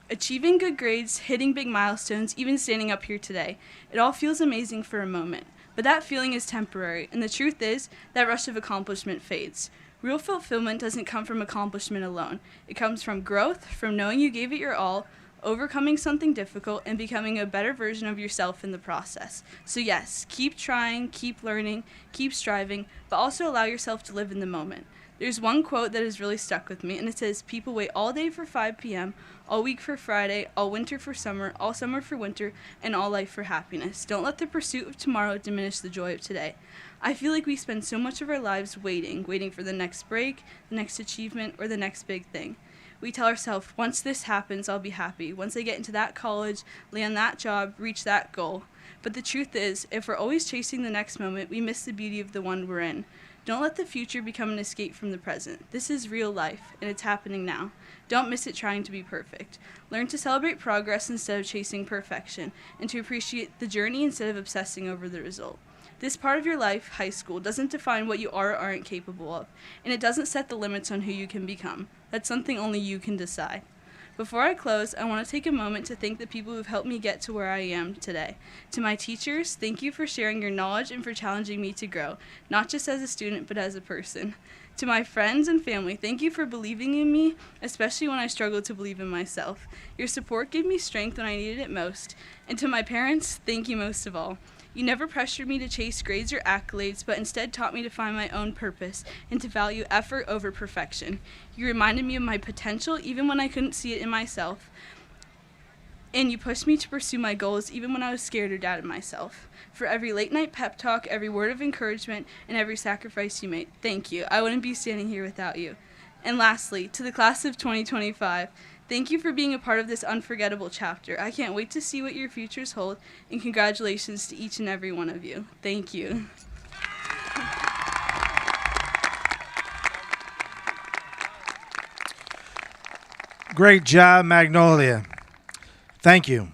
Achieving good grades, hitting big milestones, even standing up here today, it all feels amazing for a moment. But that feeling is temporary, and the truth is, that rush of accomplishment fades. Real fulfillment doesn't come from accomplishment alone. It comes from growth, from knowing you gave it your all, overcoming something difficult, and becoming a better version of yourself in the process. So yes, keep trying, keep learning, keep striving, but also allow yourself to live in the moment. There's one quote that has really stuck with me, and it says, "People wait all day for 5 p.m., all week for Friday, all winter for summer, all summer for winter, and all life for happiness. Don't let the pursuit of tomorrow diminish the joy of today." I feel like we spend so much of our lives waiting for the next break, the next achievement, or the next big thing. We tell ourselves, once this happens, I'll be happy. Once I get into that college, land that job, reach that goal. But the truth is, if we're always chasing the next moment, we miss the beauty of the one we're in. Don't let the future become an escape from the present. This is real life, and it's happening now. Don't miss it trying to be perfect. Learn to celebrate progress instead of chasing perfection, and to appreciate the journey instead of obsessing over the result. This part of your life, high school, doesn't define what you are or aren't capable of, and it doesn't set the limits on who you can become. That's something only you can decide. Before I close, I want to take a moment to thank the people who've helped me get to where I am today. To my teachers, thank you for sharing your knowledge and for challenging me to grow, not just as a student, but as a person. To my friends and family, thank you for believing in me, especially when I struggled to believe in myself. Your support gave me strength when I needed it most. And to my parents, thank you most of all. You never pressured me to chase grades or accolades, but instead taught me to find my own purpose and to value effort over perfection. You reminded me of my potential even when I couldn't see it in myself. And you pushed me to pursue my goals even when I was scared or doubted myself. For every late night pep talk, every word of encouragement, and every sacrifice you made, thank you. I wouldn't be standing here without you. And lastly, to the class of 2025, thank you for being a part of this unforgettable chapter. I can't wait to see what your futures hold, and congratulations to each and every one of you. Thank you. Great job, Magnolia. Thank you.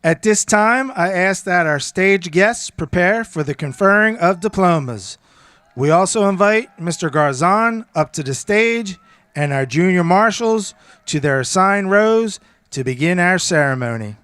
At this time, I ask that our stage guests prepare for the conferring of diplomas. We also invite Mr. Garzon up to the stage and our junior marshals to their assigned rows to begin our ceremony.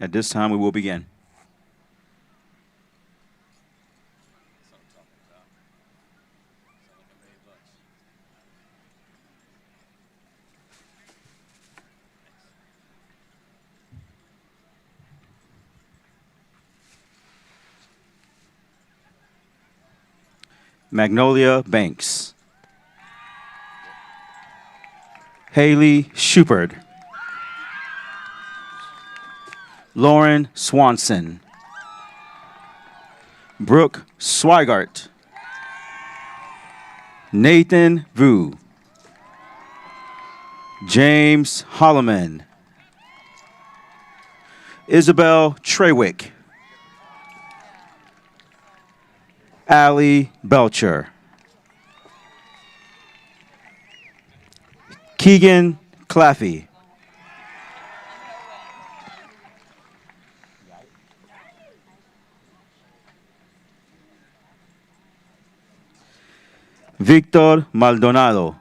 At this time, we will begin. Magnolia Banks. Haley Shupert. Lauren Swanson. Brooke Swigart. Nathan Vu. James Holloman. Isabel Trewick. Allie Belcher. Keegan Claffey. Victor Maldonado.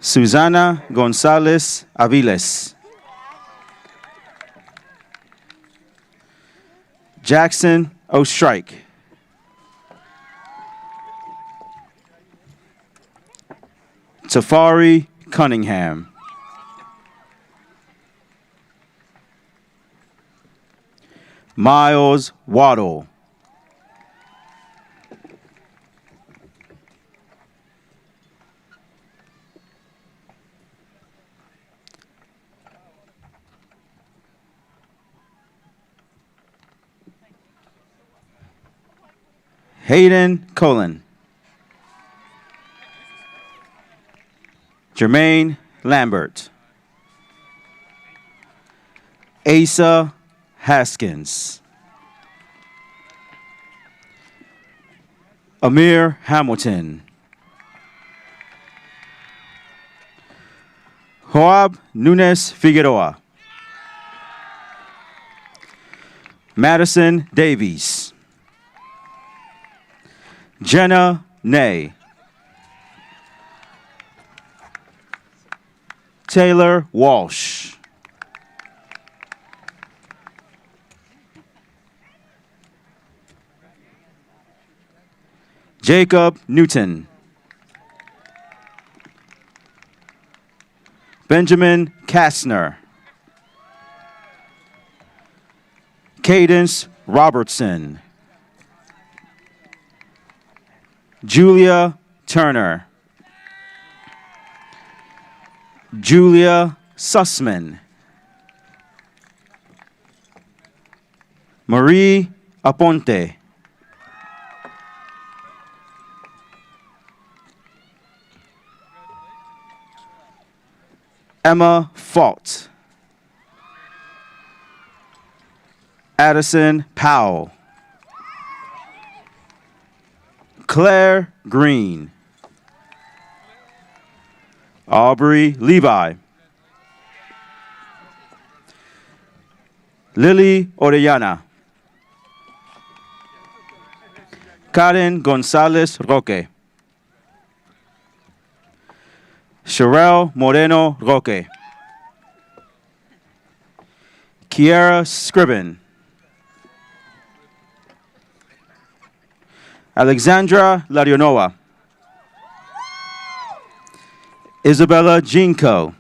Susana Gonzalez Aviles. Jackson O'Strike. Tafari Cunningham. Miles Waddle. Hayden Cullen. Jermaine Lambert. Asa Haskins. Amir Hamilton. Joab Nunes Figueroa. Madison Davies. Jenna Ney. Taylor Walsh. Jacob Newton. Benjamin Kastner. Cadence Robertson. Julia Turner. Julia Sussman. Marie Aponte. Emma Fault. Addison Powell. Claire Green. Aubrey Levi. Lily Orellana. Karen Gonzalez Roque. Sherelle Moreno Roque. Kiara Scriven. Alexandra Larionova. Isabella Jinko.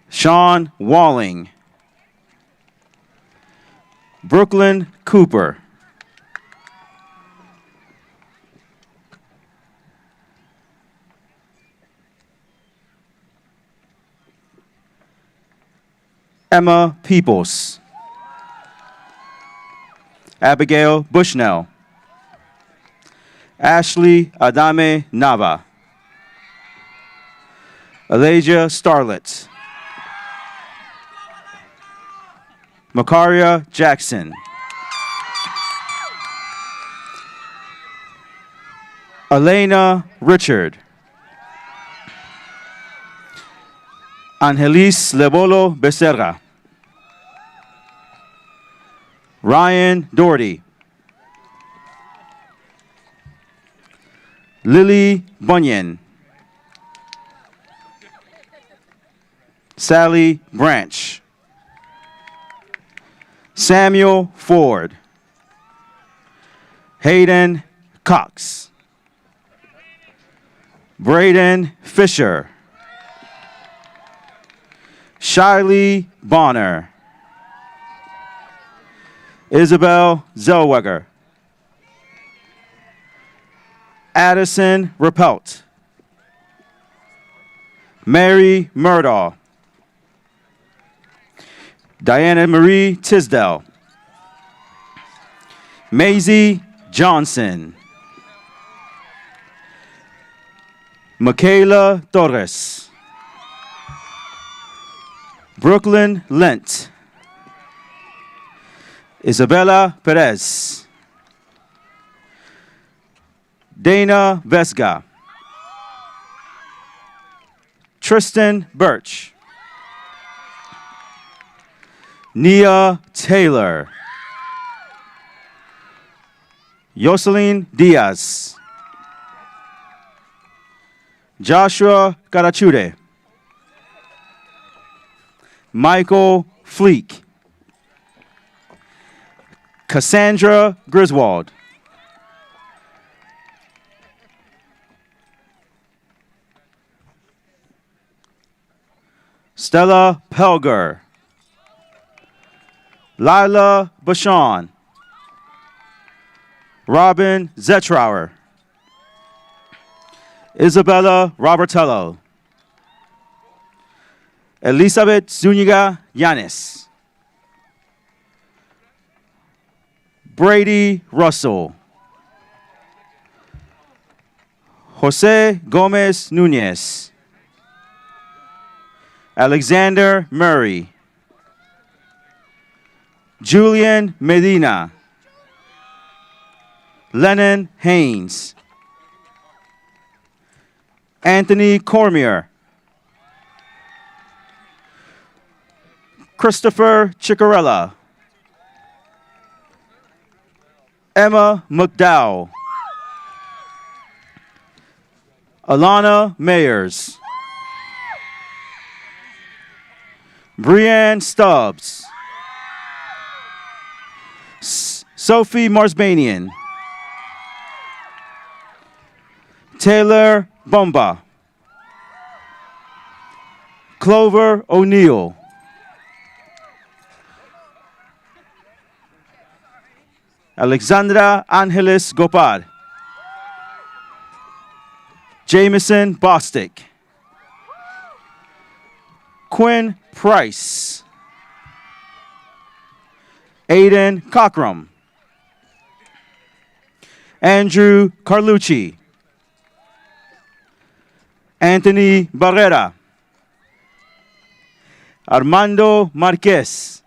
Sean Walling. Brooklyn Cooper. Emma Peoples. Abigail Bushnell. Ashley Adame Nava. Elijah Starlet. Makaria Jackson. Elena Richard. Angelis Lebolo Becerra. Ryan Doherty. Lily Bunyan. Sally Branch. Samuel Ford. Hayden Cox. Braden Fisher. Shiley Bonner. Isabel Zellweger. Addison Repelt. Mary Murdaugh. Diana Marie Tisdale. Maisie Johnson. Michaela Torres. Brooklyn Lent. Isabella Perez. Dana Vesga. Tristan Birch. Nia Taylor. Yoselin Diaz. Joshua Carachure. Michael Fleek. Cassandra Griswold. Stella Pelger. Lila Bashan. Robin Zetrauer. Isabella Robertello. Elizabeth Zuniga Yanis. Brady Russell. Jose Gomez Nunez. Alexander Murray. Julian Medina. Lennon Haynes. Anthony Cormier. Christopher Ciccarella. Emma McDowell. Alana Mayers. Brianne Stubbs. Sophie Marsbanian. Taylor Bomba. Clover O'Neill. Alexandra Angeles Gopar. Jameson Bostick. Quinn Price. Aiden Cockrum. Andrew Carlucci. Anthony Barrera. Armando Marquez.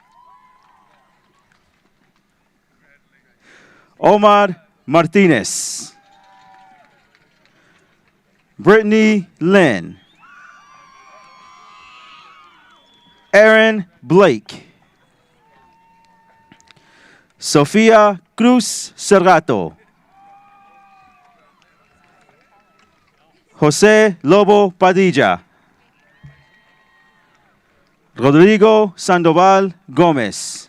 Omar Martinez. Brittany Lynn. Aaron Blake. Sofia Cruz Cerrato. Jose Lobo Padilla. Rodrigo Sandoval Gomez.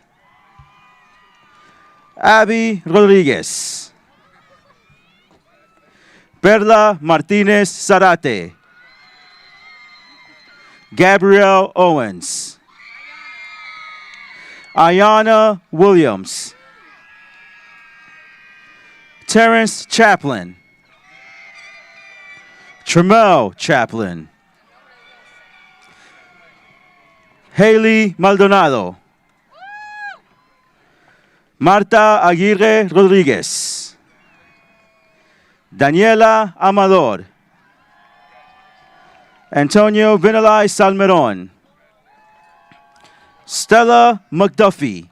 Abby Rodriguez. Perla Martinez Zarate. Gabrielle Owens. Ayana Williams. Terrence Chaplin. Tremel Chaplin. Haley Maldonado. Marta Aguirre Rodriguez. Daniela Amador. Antonio Vinalai Salmeron. Stella McDuffie.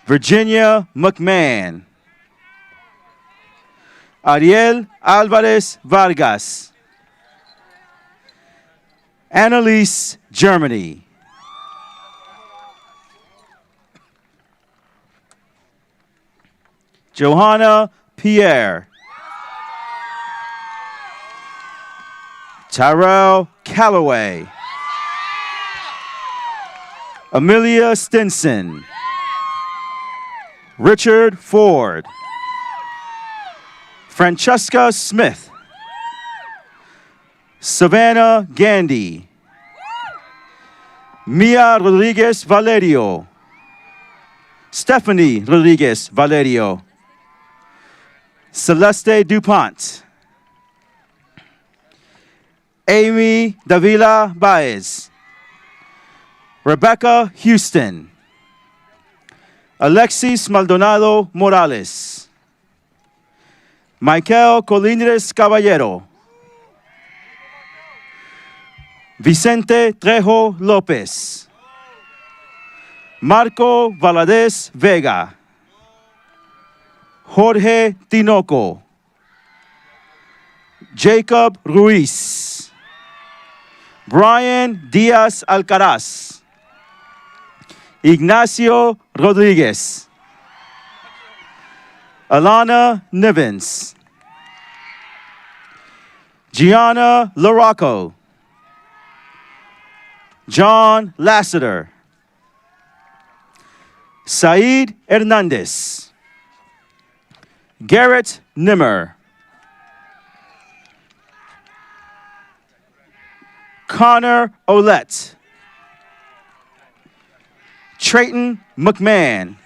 Virginia McMahon. Ariel Alvarez Vargas. Annalise Germany. Johanna Pierre. Tyrell Calloway. Amelia Stinson. Richard Ford. Francesca Smith. Savannah Gandy. Mia Rodriguez Valerio. Stephanie Rodriguez Valerio. Celeste DuPont. Amy Davila Baez. Rebecca Houston. Alexis Maldonado Morales. Michael Colindres Caballero. Vicente Trejo López. Marco Valadez Vega. Jorge Tinoco. Jacob Ruiz. Brian Diaz Alcaraz. Ignacio Rodriguez. Alana Nivens. Gianna Larocco. John Lassiter. Said Hernandez. Garrett Nimmer. Connor Olette. Trayton McMahon.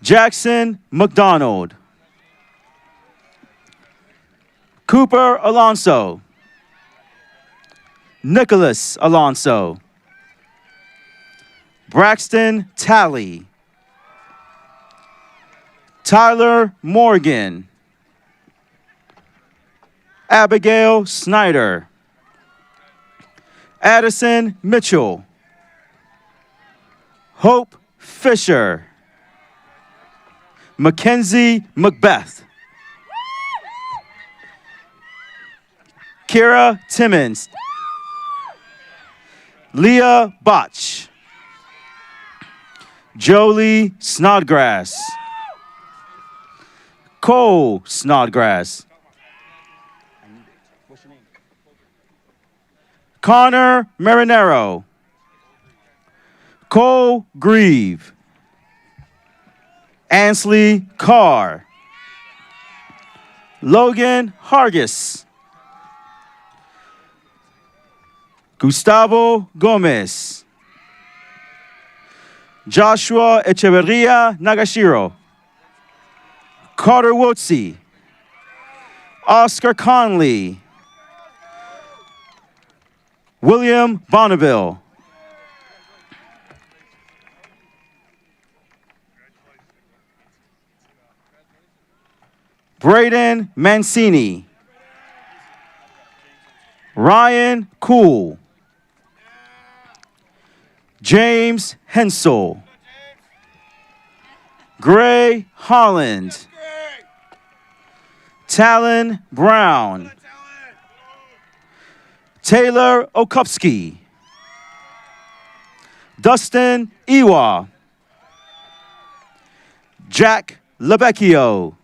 Jackson McDonald. Cooper Alonso. Nicholas Alonso. Braxton Talley. Tyler Morgan. Abigail Snyder. Addison Mitchell. Hope Fisher. Mackenzie Macbeth. Kira Timmons. Leah Botch. Jolie Snodgrass. Cole Snodgrass. Connor Marinero. Cole Grieve. Ansley Carr. Logan Hargis. Gustavo Gomez. Joshua Echeverria Nagashiro. Carter Wotzi. Oscar Conley. William Bonneville. Braden Mancini. Ryan Cool. James Hensel. Gray Holland. Talon Brown. Taylor Okupski. Dustin Iwa. Jack Lebecchio.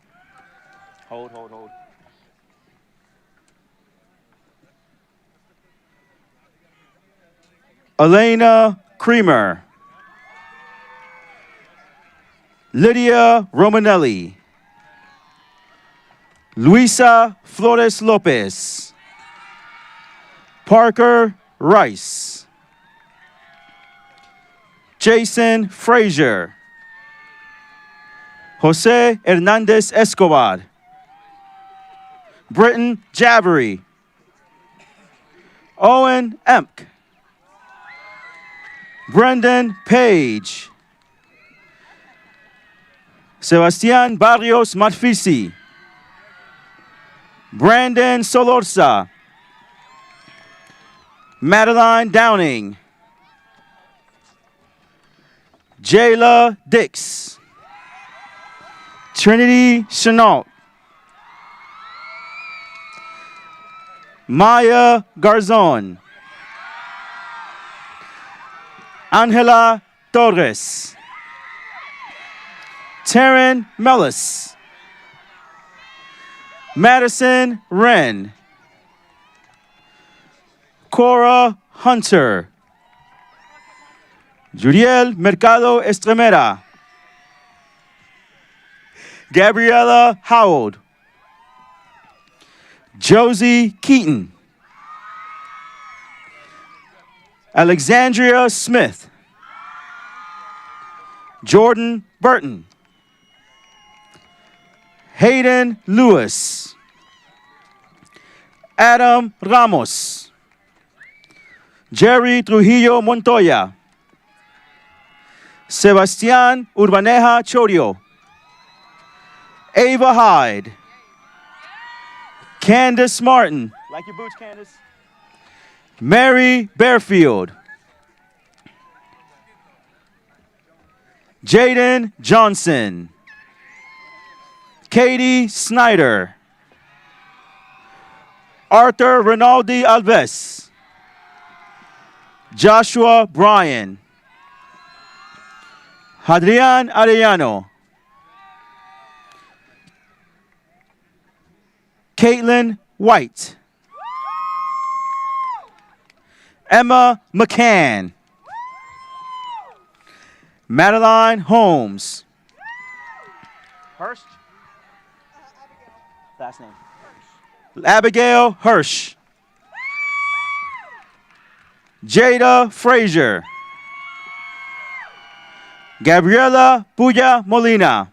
Hold. Elena Creamer. Lydia Romanelli. Luisa Flores Lopez. Parker Rice. Jason Frazier. Jose Hernandez Escobar. Britton Jabbery. Owen Emk. Brendan Page. Sebastian Barrios Matfisi. Brandon Solorza. Madeline Downing. Jayla Dix. Trinity Chenault. Maya Garzon. Angela Torres. Taryn Mellis. Madison Wren. Cora Hunter. Juriel Mercado Estremera. Gabriella Howard. Josie Keaton. Alexandria Smith. Jordan Burton. Hayden Lewis. Adam Ramos. Jerry Trujillo Montoya. Sebastián Urbaneja Chorio. Ava Hyde. Candace Martin. Like your boots, Candace. Mary Bearfield. Jaden Johnson. Katie Snyder. Arthur Rinaldi Alves. Joshua Bryan. Adrian Arellano. Caitlin White. Emma McCann. Madeline Holmes. Hurst? Last name. Abigail Hirsch. Jada Frazier. Gabriela Puya Molina.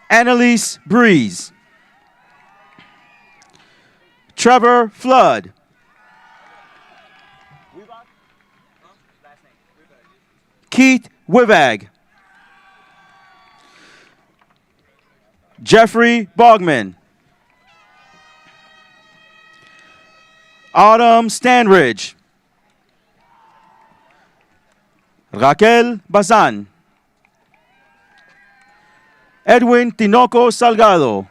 Annalise Breeze. Trevor Flood. Keith Wivag. Jeffrey Bogman. Autumn Stanridge. Raquel Bazan. Edwin Tinoco Salgado.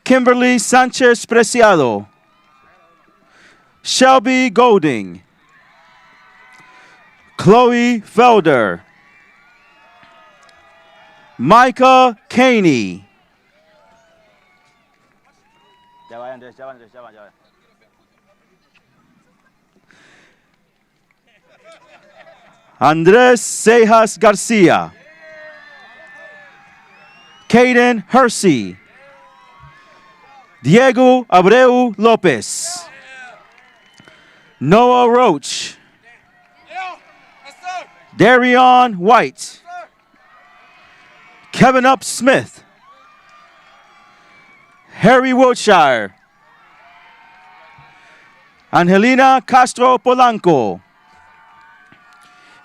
Kimberly Sanchez Preciado. Shelby Golding. Chloe Felder. Micah Caney. Andres Cejas Garcia. Caden Hersey. Diego Abreu Lopez. Noah Roach. Darion White. Kevin Up Smith. Harry Wiltshire. Angelina Castro Polanco.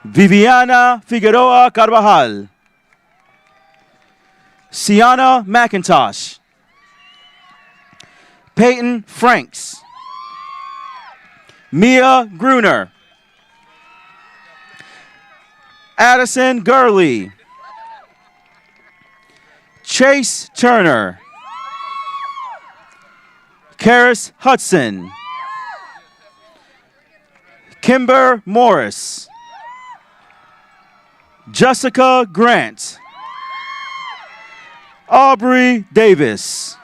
Viviana Figueroa Carvajal. Sienna McIntosh. Peyton Franks. Mia Gruner. Addison Gurley. Chase Turner. Karis Hudson. Kimber Morris. Jessica Grant. Aubrey Davis.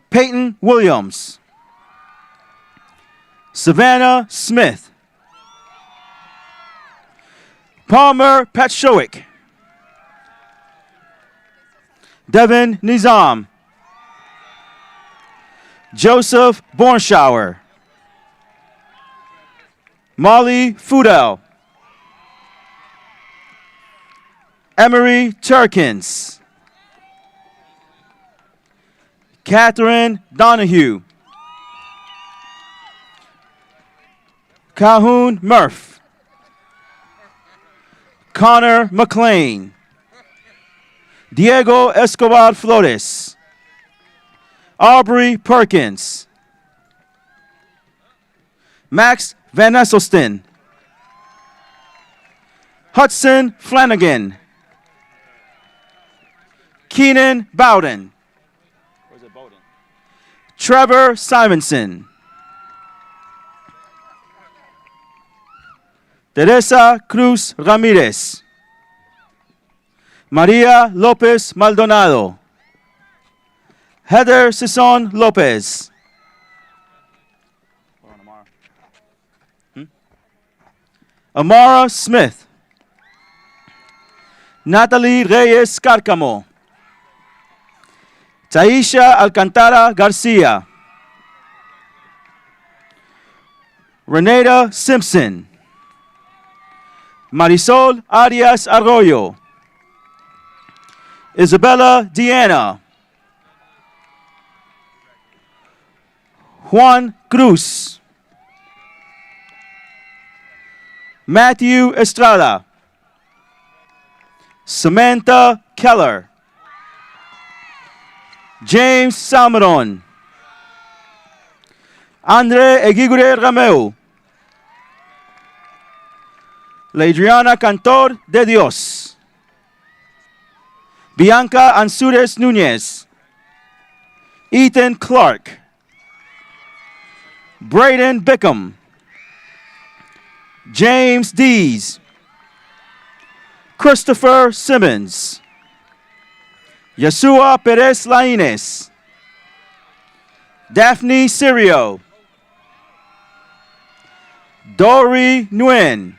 Peyton Williams. Savannah Smith. Palmer Patshoik. Devin Nizam. Joseph Bornshower. Molly Fudel. Emery Turkins. Catherine Donahue. Calhoun Murph. Connor McLean. Diego Escobar Flores. Aubrey Perkins. Max Van Esselstyn. Hudson Flanagan. Keenan Bowden. Trevor Simonson. Teresa Cruz Ramirez. Maria Lopez Maldonado. Heather Sison Lopez. Amara Smith. Natalie Reyes Cárcamo. Taisha Alcantara Garcia. Renata Simpson. Marisol Arias Arroyo. Isabella Diana. Juan Cruz. Matthew Estrada. Samantha Keller. James Salmeron. Andre Egigure Rameu. Ladriana Cantor de Dios. Bianca Ansures Nunez. Ethan Clark. Braden Bickham. James Dees. Christopher Simmons. Yesua Perez Lainez. Daphne Sirio. Dory Nguyen.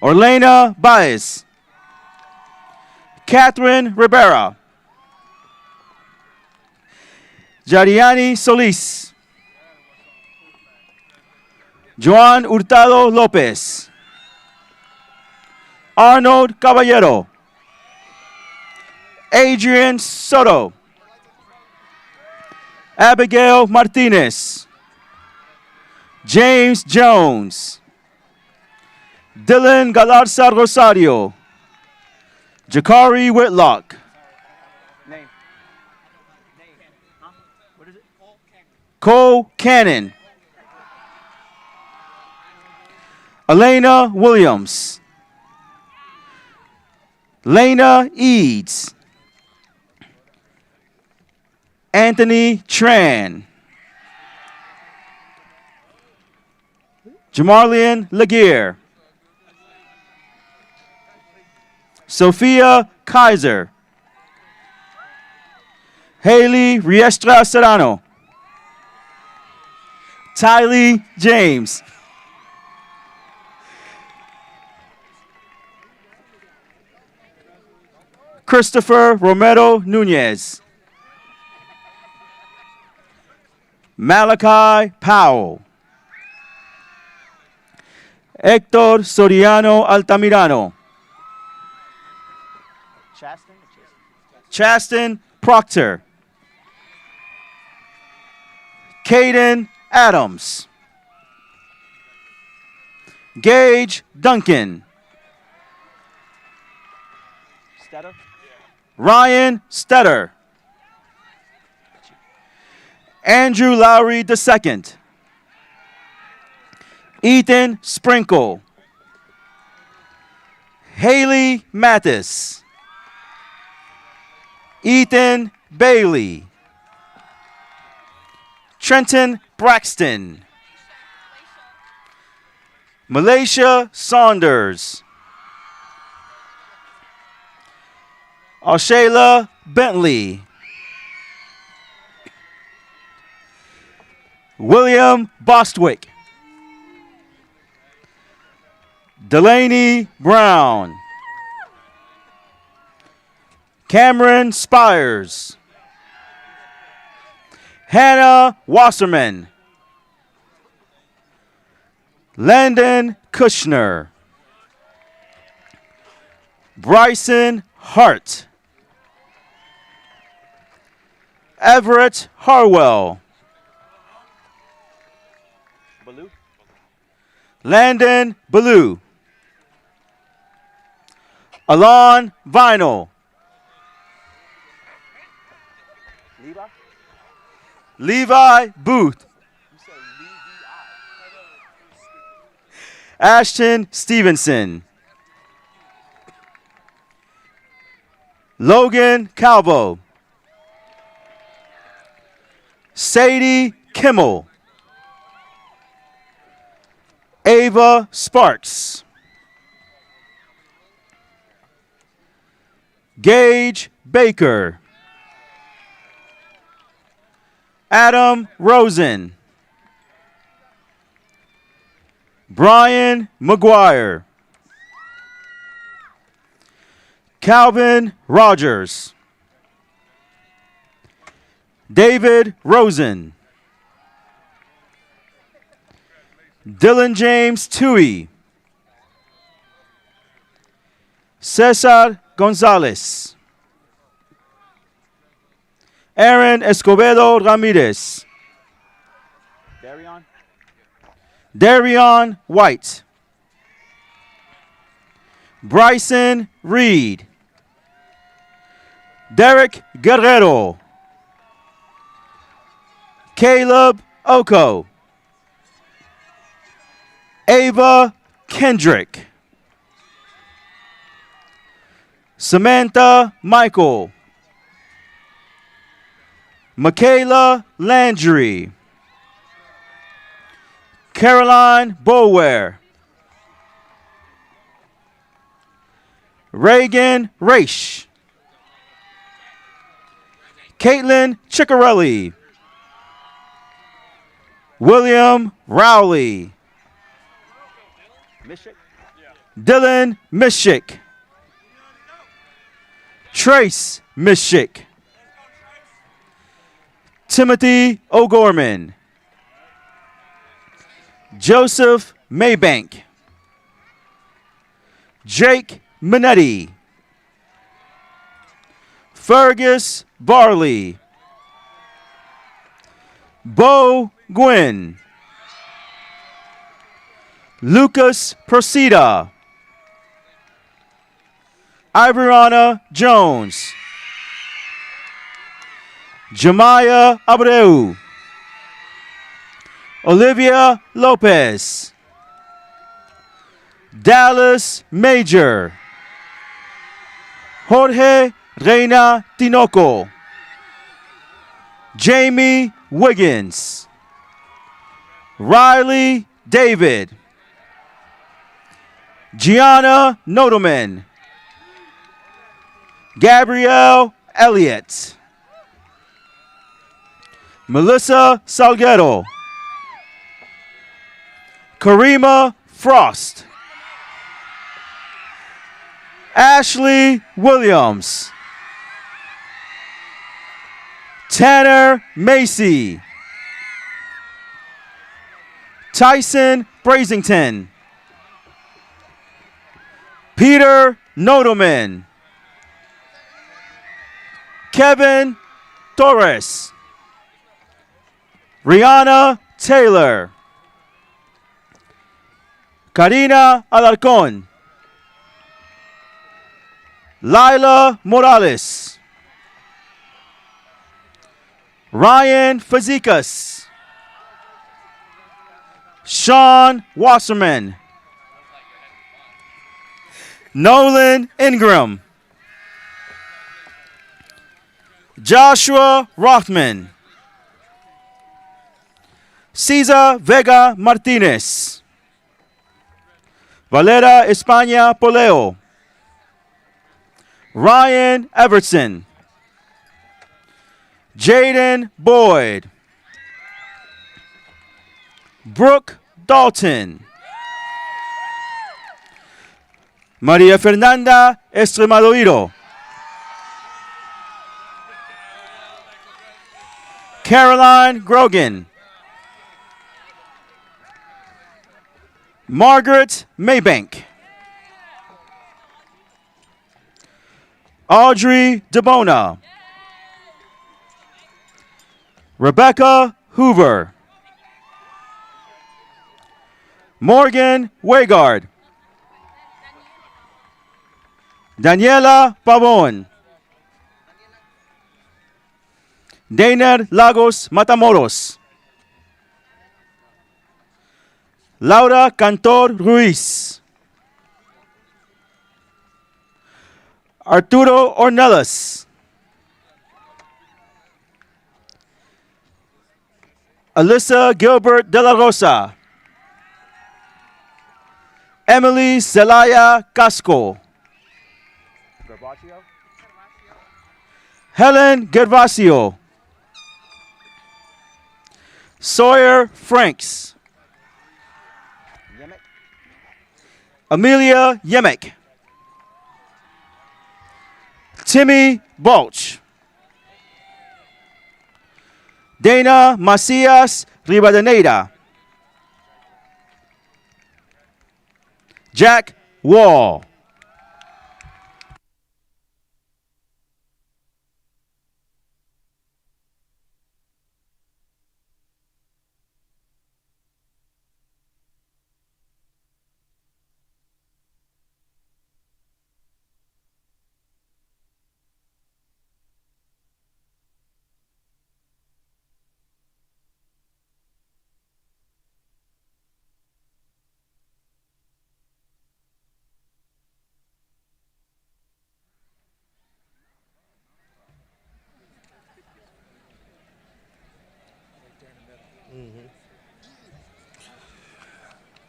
Orlena Baez. Catherine Rivera. Jariani Solis. Joan Hurtado Lopez. Arnold Caballero. Adrian Soto. Abigail Martinez. James Jones. Dylan Galarza Rosario. Jakari Whitlock. Name. What is it? Cole Cannon. Elena Williams. Lena Eads. Anthony Tran. Jamarlian Laguerre. Sophia Kaiser. Haley Riestra Serrano. Tylee James. Christopher Romero Nunez. Malachi Powell. Hector Soriano Altamirano. Chaston Proctor. Caden Adams. Gage Duncan. Ryan Stetter. Andrew Lowry II. Ethan Sprinkle. Haley Mathis. Ethan Bailey. Trenton Braxton. Malaysia Saunders. Ashayla Bentley. William Bostwick. Delaney Brown. Cameron Spires. Hannah Wasserman. Landon Kushner. Bryson Hart. Everett Harwell. Landon Ballou. Alon Vinyl. Levi Booth. Ashton Stevenson. Logan Calvo. Sadie Kimmel. Ava Sparks. Gage Baker. Adam Rosen. Brian McGuire. Calvin Rogers. David Rosen. Dylan James Tui. Cesar Gonzalez. Aaron Escobedo Ramirez. Darion White. Bryson Reed. Derek Guerrero. Caleb Oko. Ava Kendrick. Samantha Michael. Michaela Landry. Caroline Bower. Reagan Raish. Caitlin Ciccarelli. William Rowley. Dylan Mischick. Trace Mischick. Timothy O'Gorman. Joseph Maybank. Jake Minetti. Fergus Barley. Bo Gwynn. Lucas Procida. Ivoriana Jones. Jemiah Abreu. Olivia Lopez. Dallas Major. Jorge Reina Tinoco. Jamie Wiggins. Riley David. Gianna Nodelman. Gabrielle Elliott. Melissa Salguero. Karima Frost. Ashley Williams. Tanner Macy. Tyson Brazington. Peter Nodelman. Kevin Torres. Rihanna Taylor. Karina Alarcón. Lila Morales. Ryan Fazekas. Sean Wasserman. Nolan Ingram. Joshua Rothman. Cesar Vega Martinez. Valera España Poleo. Ryan Everson. Jaden Boyd. Brooke Dalton. Maria Fernanda Extremadoiro. Caroline Grogan. Margaret Maybank. Audrey DeBona. Rebecca Hoover. Morgan Weigard. Daniela Pavon. Dainer Lagos Matamoros. Laura Cantor Ruiz. Arturo Ornelas. Alyssa Gilbert de la Rosa. Emily Zelaya Casco. Helen Gervasio. Sawyer Franks. Amelia Yemek. Timmy Balch. Dana Macias Rivadeneira. Jack Wall.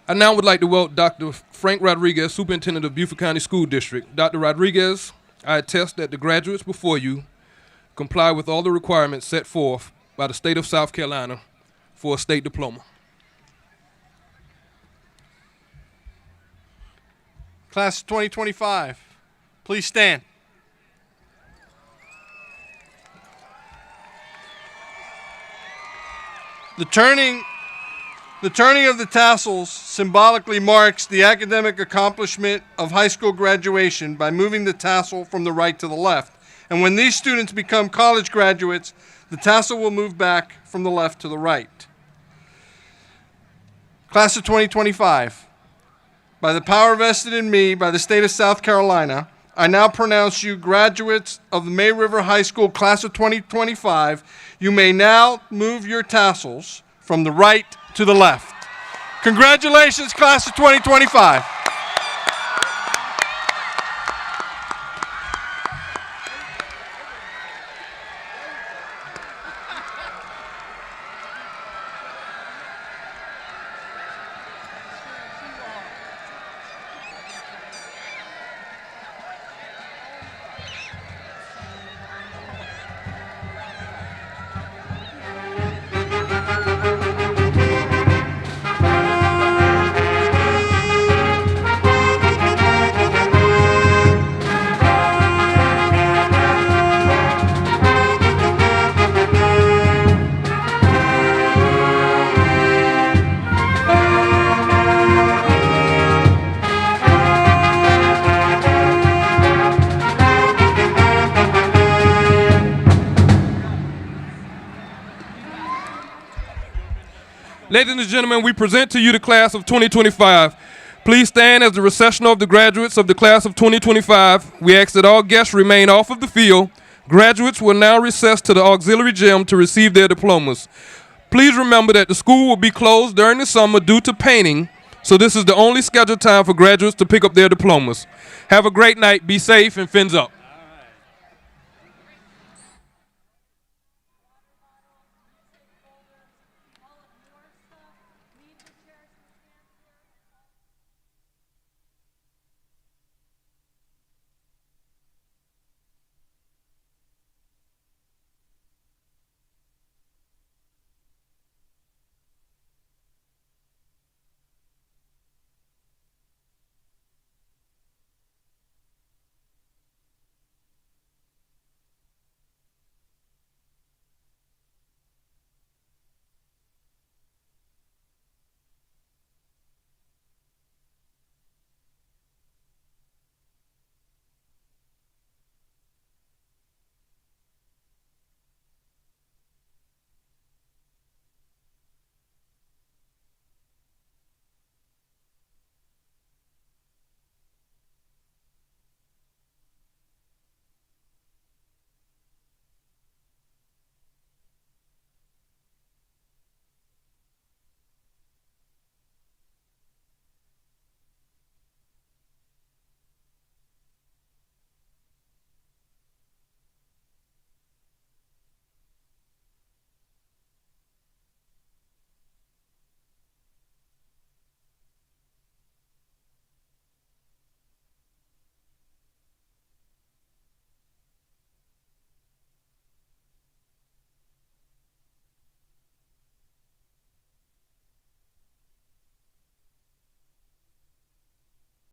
I now would like to welcome Dr. Frank Rodriguez, Superintendent of Beaufort County School District. Dr. Rodriguez, I attest that the graduates before you comply with all the requirements set forth by the state of South Carolina for a state diploma. Class of 2025, please stand. The turning of the tassels symbolically marks the academic accomplishment of high school graduation by moving the tassel from the right to the left. And when these students become college graduates, the tassel will move back from the left to the right. Class of 2025, by the power vested in me by the state of South Carolina, I now pronounce you graduates of the May River High School class of 2025. You may now move your tassels from the right to the left. Congratulations, class of 2025. Ladies and gentlemen, we present to you the class of 2025. Please stand as the recessional of the graduates of the class of 2025. We ask that all guests remain off of the field. Graduates will now recess to the auxiliary gym to receive their diplomas. Please remember that the school will be closed during the summer due to painting, so this is the only scheduled time for graduates to pick up their diplomas. Have a great night, be safe, and fins up.